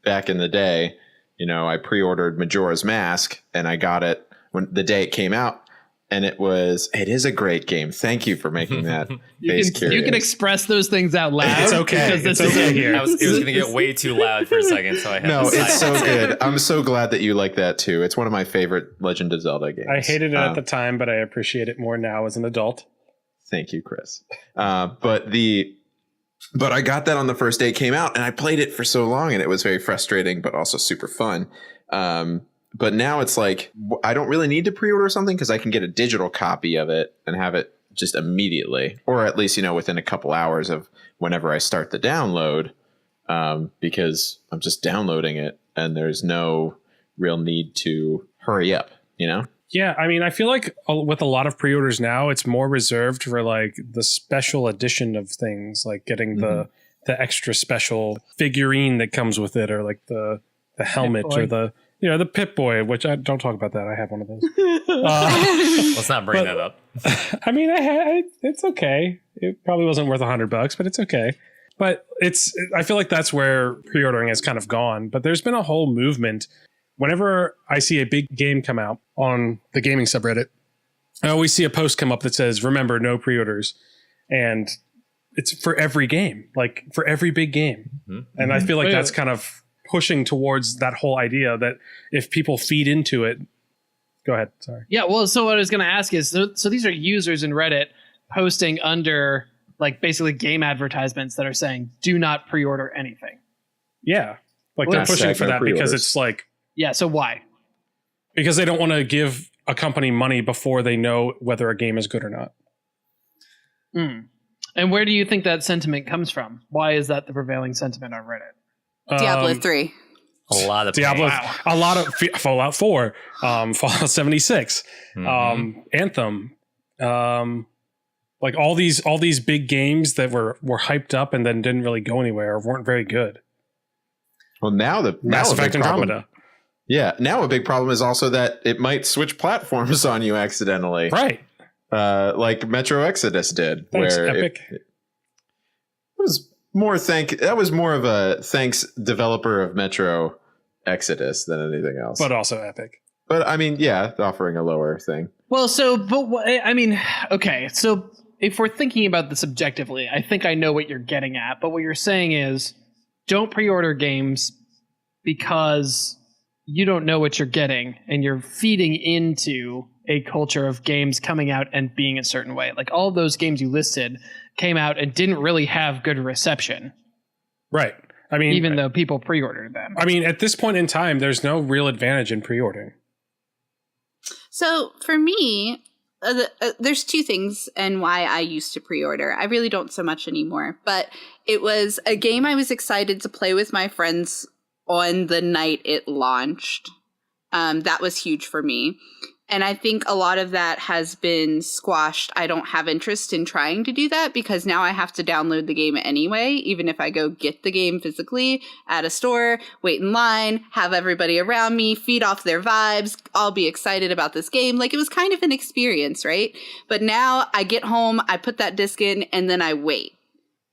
back in the day, I pre-ordered Majora's Mask and I got it when the day it came out. And it is a great game. Thank you for making that face curious. You can express those things out loud. It's okay. It's okay here. It was going to get way too loud for a second, so I had to it's so good. I'm so glad that you like that too. It's one of my favorite Legend of Zelda games. I hated it at the time, but I appreciate it more now as an adult. Thank you, Chris. But I got that on the first day it came out, and I played it for so long, and it was very frustrating, but also super fun. But now it's like, I don't really need to pre-order something because I can get a digital copy of it and have it just immediately, or at least, within a couple hours of whenever I start the download, because I'm just downloading it and there's no real need to hurry up, Yeah, I mean, I feel like with a lot of pre-orders now, it's more reserved for like the special edition of things, like getting the extra special figurine that comes with it, or like the helmet or the Pip-Boy, which I don't talk about that. I have one of those. Let's not bring that up. I mean, it's okay. It probably wasn't worth $100, but it's okay. But I feel like that's where pre-ordering has kind of gone. But there's been a whole movement. Whenever I see a big game come out on the gaming subreddit, I always see a post come up that says, "Remember, no pre-orders," and it's for every game, like for every big game. Mm-hmm. And I feel like that's kind of pushing towards that whole idea that if people feed into it. Go ahead. Sorry. Yeah. Well, so what I was going to ask is, so these are users in Reddit posting under like basically game advertisements that are saying, do not pre-order anything. Yeah. Like they're pushing for that because it's like, yeah. So why? Because they don't want to give a company money before they know whether a game is good or not. And where do you think that sentiment comes from? Why is that the prevailing sentiment on Reddit? Diablo 3. A lot of Diablo, a lot of Fallout 4, Fallout 76, Anthem, like all these big games that were hyped up and then didn't really go anywhere or weren't very good. Well, now Mass Effect Andromeda. Yeah, now a big problem is also that it might switch platforms on you accidentally. Right. Like Metro Exodus did. Thanks, where Epic. It was more that was more of a thanks developer of Metro Exodus than anything else. But also Epic. But I mean, yeah, offering a lower thing. Well, okay. So if we're thinking about this objectively, I think I know what you're getting at. But what you're saying is don't pre-order games because you don't know what you're getting and you're feeding into a culture of games coming out and being a certain way. Like all of those games you listed came out and didn't really have good reception. Right. I mean, even though people pre-ordered them. I mean, at this point in time, there's no real advantage in pre-ordering. So for me, there's two things and why I used to pre-order. I really don't so much anymore, but it was a game I was excited to play with my friends on the night it launched. That was huge for me. And I think a lot of that has been squashed. I don't have interest in trying to do that because now I have to download the game anyway, even if I go get the game physically at a store, wait in line, have everybody around me, feed off their vibes, I'll be excited about this game. Like it was kind of an experience, right? But now I get home, I put that disc in, and then I wait.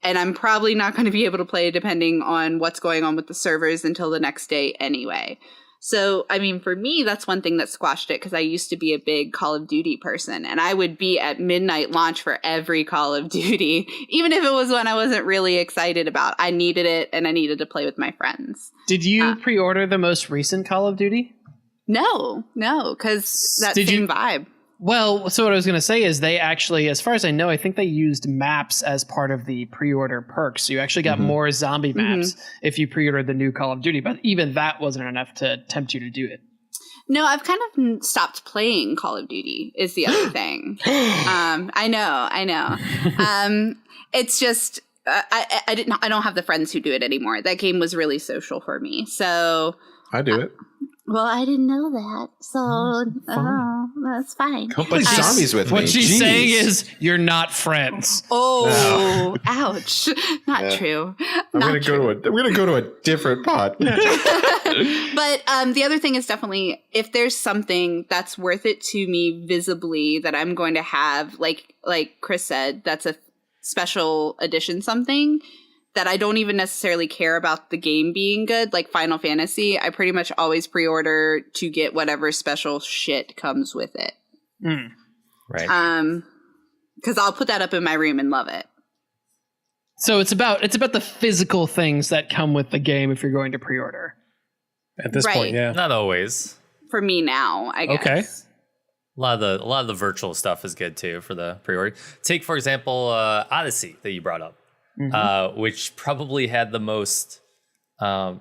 And I'm probably not going to be able to play depending on what's going on with the servers until the next day anyway. So, I mean, for me, that's one thing that squashed it because I used to be a big Call of Duty person. And I would be at midnight launch for every Call of Duty, even if it was one I wasn't really excited about. I needed it and I needed to play with my friends. Did you pre-order the most recent Call of Duty? No, because that same vibe. Well, so what I was going to say is they actually, as far as I know, I think they used maps as part of the pre-order perks. So you actually got more zombie maps if you pre-ordered the new Call of Duty. But even that wasn't enough to tempt you to do it. No, I've kind of stopped playing Call of Duty is the other thing. I know. It's just, I don't have the friends who do it anymore. That game was really social for me. So I do it. Well, I didn't know that, so that's fine. Come play zombies with me. What she's saying is, you're not friends. Oh, ouch! Not true. I'm gonna go to a different pod. But the other thing is definitely if there's something that's worth it to me visibly that I'm going to have, like Chris said, that's a special edition something. That I don't even necessarily care about the game being good, like Final Fantasy. I pretty much always pre-order to get whatever special shit comes with it. Right. Because I'll put that up in my room and love it. So it's about the physical things that come with the game if you're going to pre-order. At this point, yeah. Not always. For me now, I guess. Okay. A lot of the virtual stuff is good too for the pre-order. Take for example Odyssey that you brought up. Which probably had the most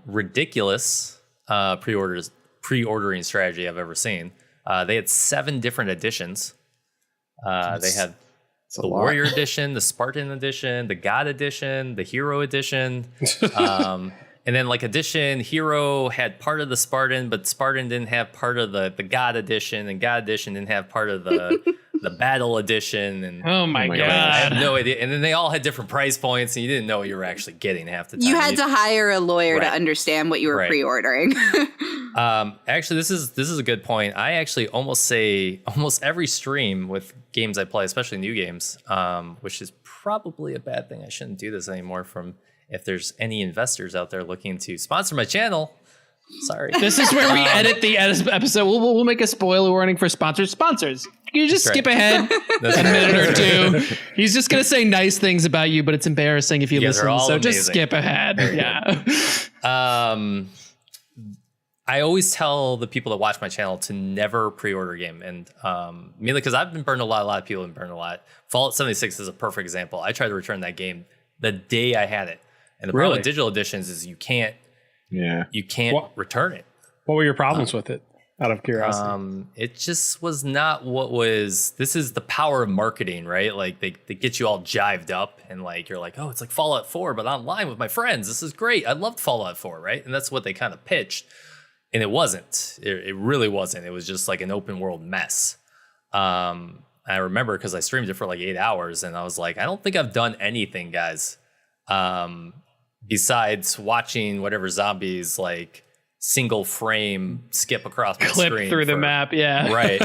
ridiculous pre-ordering strategy I've ever seen. They had 7 different editions. They had the Warrior Edition, the Spartan Edition, the God Edition, the Hero Edition. And then like edition, Hero had part of the Spartan, but Spartan didn't have part of the God Edition, and God Edition didn't have part of the Battle Edition. And oh my God. I have no idea. And then they all had different price points, and you didn't know what you were actually getting half the time. You had to hire a lawyer to understand what you were pre-ordering. Actually, this is a good point. I actually almost every stream with games I play, especially new games, which is probably a bad thing. I shouldn't do this anymore. If there's any investors out there looking to sponsor my channel, sorry. This is where we edit the episode. We'll make a spoiler warning for sponsors. You just skip ahead a minute or two. He's just going to say nice things about you, but it's embarrassing if you listen. So amazing. Just skip ahead. Yeah. I always tell the people that watch my channel to never pre-order a game. And mainly because I've been burned a lot of people have been burned a lot. Fallout 76 is a perfect example. I tried to return that game the day I had it. And the problem with digital editions is you can't return it. What were your problems with it? Out of curiosity. It just was not what was. This is the power of marketing, right? Like they get you all jived up and like you're like, oh, it's like Fallout 4, but online with my friends. This is great. I loved Fallout 4, right? And that's what they kind of pitched. And it wasn't. It really wasn't. It was just like an open world mess. I remember because I streamed it for like 8 hours and I was like, I don't think I've done anything, guys. Besides watching whatever zombies like single frame skip across my clip screen through the map, yeah. Right.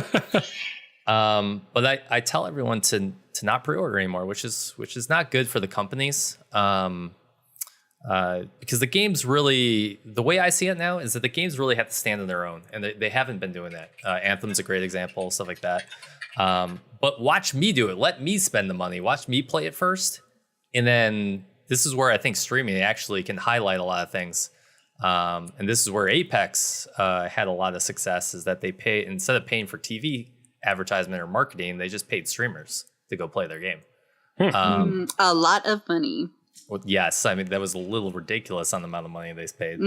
But I tell everyone to not pre-order anymore, which is not good for the companies. Because the games really, the way I see it now is that the games really have to stand on their own, and they haven't been doing that. Anthem's a great example, stuff like that. But watch me do it. Let me spend the money. Watch me play it first, and then this is where I think streaming actually can highlight a lot of things. And this is where Apex had a lot of success, is that they pay, instead of paying for TV advertisement or marketing, they just paid streamers to go play their game. A lot of money. Well, yes, I mean that was a little ridiculous on the amount of money they paid,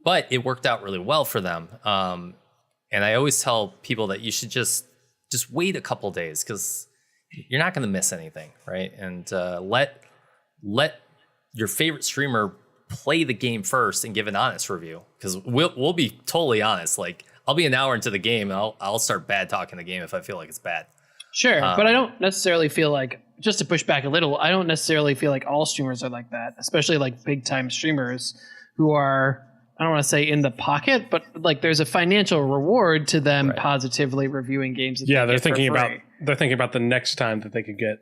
but it worked out really well for them. And I always tell people that you should just wait a couple days because you're not going to miss anything, right? And let your favorite streamer play the game first and give an honest review, because we'll be totally honest. Like I'll be an hour into the game and I'll start bad talking the game if I feel like it's bad. Sure, but I don't necessarily feel like, just to push back a little, I don't necessarily feel like all streamers are like that, especially like big time streamers who are, I don't want to say in the pocket, but like there's a financial reward to them positively reviewing games. Yeah, they're thinking about the next time that they could get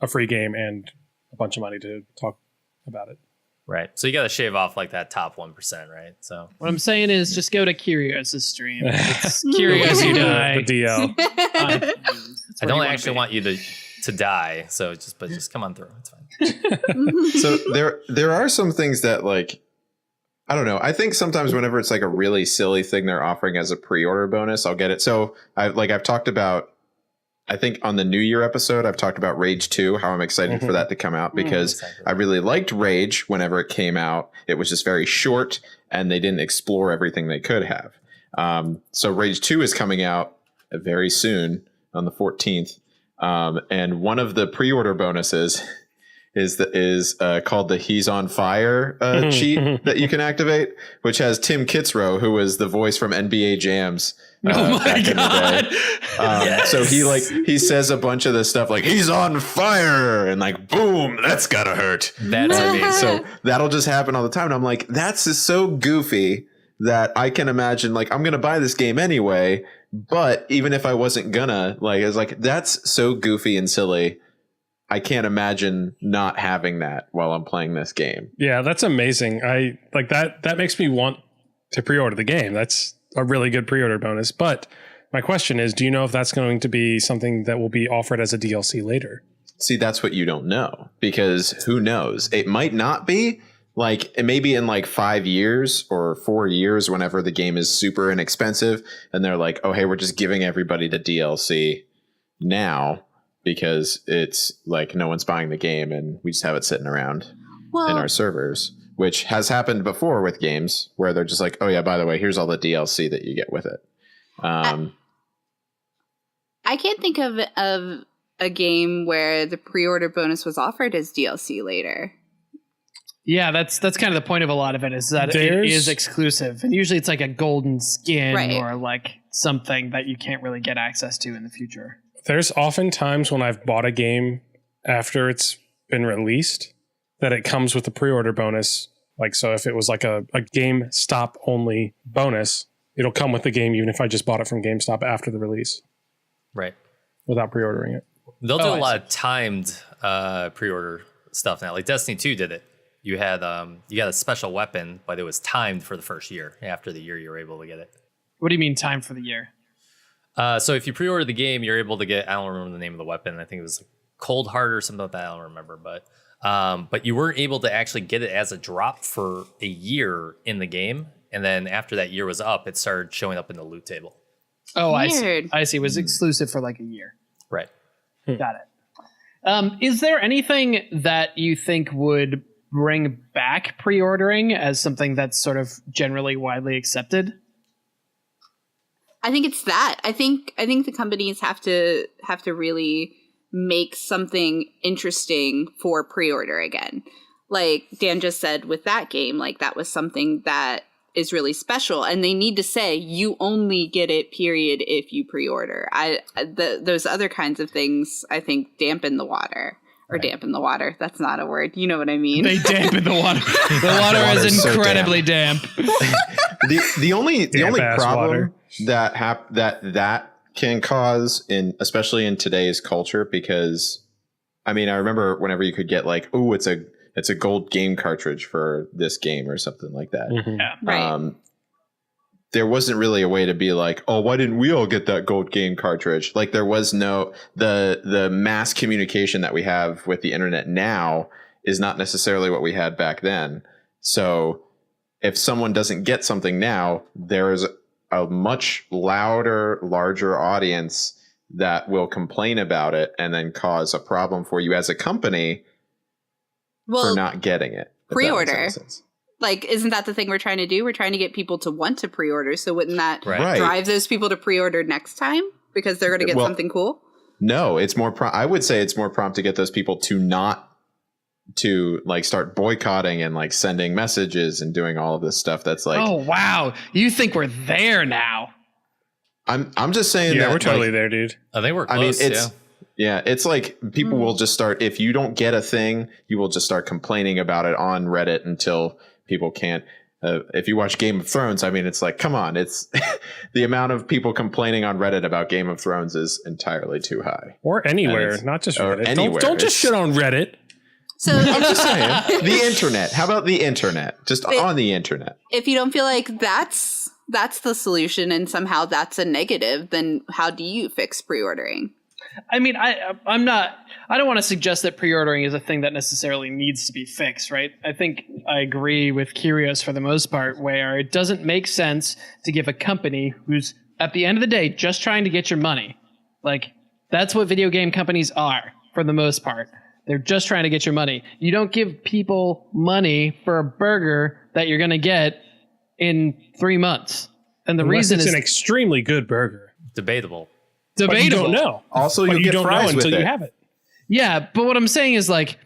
a free game and a bunch of money to talk about it. Right. So you got to shave off like that top 1%, right? So what I'm saying is just go to Kyrios' stream. It's Kyrios Yuddai. The DL. I don't actually want you to die. So just come on through. It's fine. So there are some things that, like, I don't know. I think sometimes whenever it's like a really silly thing they're offering as a pre-order bonus, I'll get it. So I've talked about, I think on the New Year episode, I've talked about Rage 2, how I'm excited for that to come out, because I really liked Rage whenever it came out. It was just very short and they didn't explore everything they could have. So Rage 2 is coming out very soon on the 14th. And one of the pre-order bonuses is called the He's on Fire cheat that you can activate, which has Tim Kitzrow, who was the voice from NBA Jams. Oh my God. Yes. So he says a bunch of this stuff like he's on fire and like, boom, that's gotta hurt. That's amazing. So that'll just happen all the time. And I'm like, that's just so goofy that I can imagine, like, I'm going to buy this game anyway. But even if I wasn't gonna, like, it's like, that's so goofy and silly. I can't imagine not having that while I'm playing this game. Yeah, that's amazing. I like that. That makes me want to pre-order the game. That's a really good pre-order bonus. But my question is, do you know if that's going to be something that will be offered as a DLC later? See, that's what you don't know, because who knows? It might not be. Like, it may be in like 5 years or 4 years, whenever the game is super inexpensive and they're like, oh, hey, we're just giving everybody the DLC now because it's like no one's buying the game and we just have it sitting around in our servers, which has happened before with games where they're just like, oh, yeah, by the way, here's all the DLC that you get with it. I can't think of a game where the pre-order bonus was offered as DLC later. Yeah, that's kind of the point of a lot of it, is that it is exclusive. And usually it's like a golden skin or like something that you can't really get access to in the future. There's often times when I've bought a game after it's been released that it comes with a pre-order bonus. Like, so if it was like a GameStop only bonus, it'll come with the game even if I just bought it from GameStop after the release. Right. Without pre-ordering it. They'll do a lot of timed pre-order stuff now. Like Destiny 2 did it. You had you got a special weapon, but it was timed for the first year. After the year, you were able to get it. What do you mean timed for the year? So if you pre-order the game, you're able to get, I don't remember the name of the weapon. I think it was Cold Heart or something like that. I don't remember. But you weren't able to actually get it as a drop for a year in the game. And then after that year was up, it started showing up in the loot table. Oh, weird. I see. It was exclusive for like a year. Right. Got it. Is there anything that you think would bring back pre-ordering as something that's sort of generally widely accepted? I think it's that. I think the companies have to really make something interesting for pre-order again. Like Dan just said with that game, like that was something that is really special, and they need to say you only get it period if you pre-order. Those other kinds of things I think dampen the water. Or dampen the water. That's not a word. You know what I mean. They dampen the water. The water is incredibly so damp. The only problem that can cause especially in today's culture, because I mean I remember whenever you could get like, oh, it's a gold game cartridge for this game or something like that. Mm-hmm. Yeah. Right. There wasn't really a way to be like, oh, why didn't we all get that gold game cartridge? Like there was no, the mass communication that we have with the internet now is not necessarily what we had back then. So if someone doesn't get something now, there is a much louder, larger audience that will complain about it and then cause a problem for you as a company for not getting it. Pre-order. Like, isn't that the thing we're trying to do? We're trying to get people to want to pre-order. So wouldn't that drive those people to pre-order next time because they're going to get something cool? No, it's more. I would say it's more prompt to get those people to like start boycotting and like sending messages and doing all of this stuff. That's like, oh wow, you think we're there now? I'm just saying that we're totally there, dude. I think we're close. It's like people will just start, if you don't get a thing, you will just start complaining about it on Reddit until people can't. If you watch Game of Thrones, I mean, it's like, come on, it's the amount of people complaining on Reddit about Game of Thrones is entirely too high. Or anywhere, not just Reddit. Anywhere. Don't just shit on Reddit. So I'm just saying, the internet. How about the internet? Just on the internet. If you don't feel like that's the solution and somehow that's a negative, then how do you fix pre-ordering? I mean, I don't want to suggest that pre-ordering is a thing that necessarily needs to be fixed, right? I think I agree with Kyrios for the most part, where it doesn't make sense to give a company who's at the end of the day just trying to get your money. Like, that's what video game companies are for the most part. They're just trying to get your money. You don't give people money for a burger that you're going to get in 3 months. And the reason it's is an extremely good burger. Debatable. But you don't know. Also, you get don't fries know until with you have it. Yeah, but what I'm saying is, like,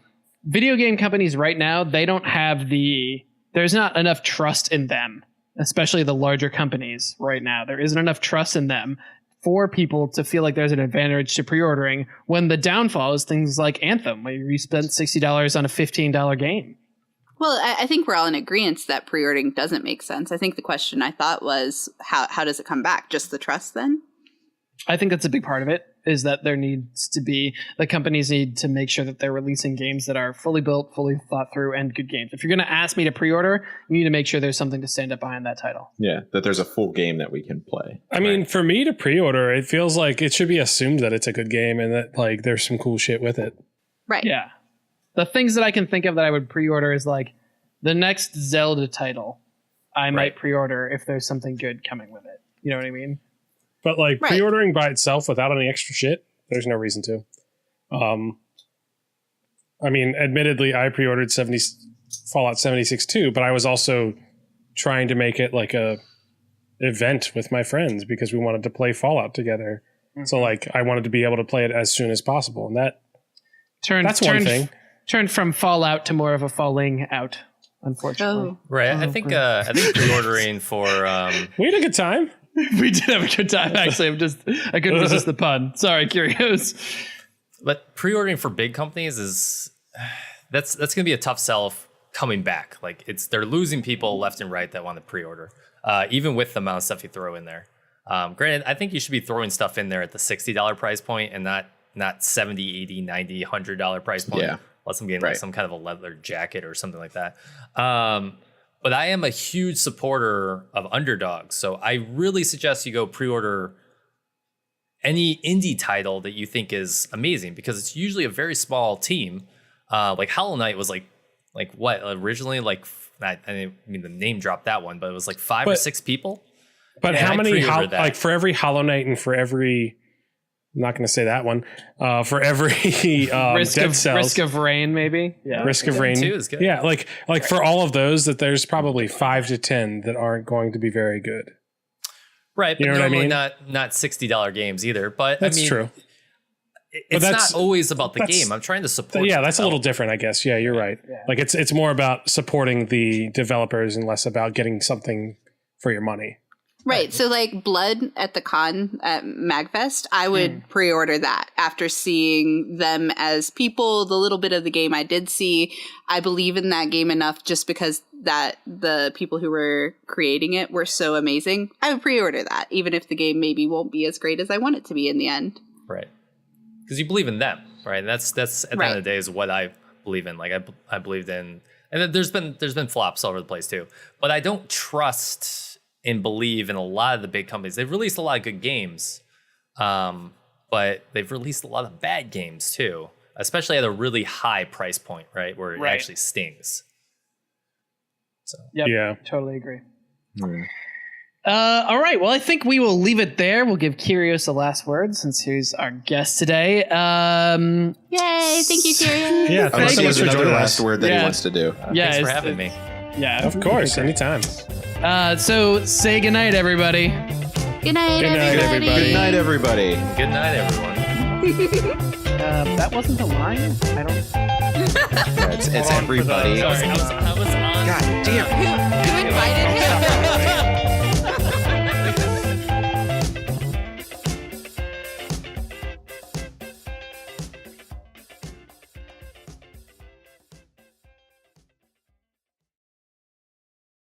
video game companies right now, they don't have there's not enough trust in them, especially the larger companies right now. There isn't enough trust in them for people to feel like there's an advantage to pre-ordering, when the downfall is things like Anthem, where you spent $60 on a $15 game. Well, I think we're all in agreement that pre-ordering doesn't make sense. I think the question I thought was, how does it come back? Just the trust then? I think that's a big part of it, is that there needs to be, the companies need to make sure that they're releasing games that are fully built, fully thought through, and good games. If you're going to ask me to pre-order, you need to make sure there's something to stand up behind that title. Yeah, that there's a full game that we can play. I mean, for me to pre-order, it feels like it should be assumed that it's a good game and that like there's some cool shit with it. Right. Yeah. The things that I can think of that I would pre-order is like the next Zelda title. I might pre-order if there's something good coming with it. You know what I mean? But like pre-ordering by itself without any extra shit, there's no reason to. I mean, admittedly, I pre-ordered Fallout 76 too, but I was also trying to make it like a event with my friends because we wanted to play Fallout together. Mm-hmm. So like I wanted to be able to play it as soon as possible, and that's one thing. Turned from Fallout to more of a falling out, unfortunately. Oh. Right. I think pre-ordering for we had a good time. We did have a good time, actually. I couldn't resist the pun. Sorry, Kyrios. But pre-ordering for big companies that's going to be a tough sell coming back. Like they're losing people left and right that want to pre-order, even with the amount of stuff you throw in there. Granted, I think you should be throwing stuff in there at the $60 price point and not $70, $80, $90, $100 price point. Yeah. Unless I'm getting like some kind of a leather jacket or something like that. But I am a huge supporter of underdogs. So I really suggest you go pre-order any indie title that you think is amazing, because it's usually a very small team. Like Hollow Knight was like what originally, like, I mean the name dropped that one, but it was like 5 or 6 people. But how many like for every Hollow Knight and for every, I'm not going to say that one, for every Risk of Rain, maybe. Yeah, Risk of Rain too is good. Yeah, like for all of those, that there's probably 5 to 10 that aren't going to be very good. Right, but You know what I normally mean? not $60 games either. But That's I mean, true. It's not always about the game. I'm trying to support. Yeah, that's a little different, I guess. Yeah, you're right. Yeah. Like it's more about supporting the developers and less about getting something for your money. Right. So like Blood at the con at MagFest, I would pre-order that after seeing them as people. The little bit of the game I did see, I believe in that game enough just because that the people who were creating it were so amazing. I would pre-order that, even if the game maybe won't be as great as I want it to be in the end. Right. Because you believe in them, right? And that's at the end of the day is what I believe in. Like I believed in, and then there's been flops all over the place too. But I don't trust and believe in a lot of the big companies. They've released a lot of good games, but they've released a lot of bad games too, especially at a really high price point, right? Where it actually stings. So Yep, Yeah. totally agree. Hmm. All right. Well, I think we will leave it there. We'll give Kyrios the last word since he's our guest today. Yay! Thank you, Kyrios. Yeah, Unless thanks so he much has for another joining last us. word that he Yeah. wants to do. thanks for having me. Yeah, Of course, anytime. So say goodnight, everybody. Good night, Good night, everybody. everybody. Good night, everybody. Good night, everyone. That wasn't the line. I don't. Yeah, it's everybody. I was on. God damn.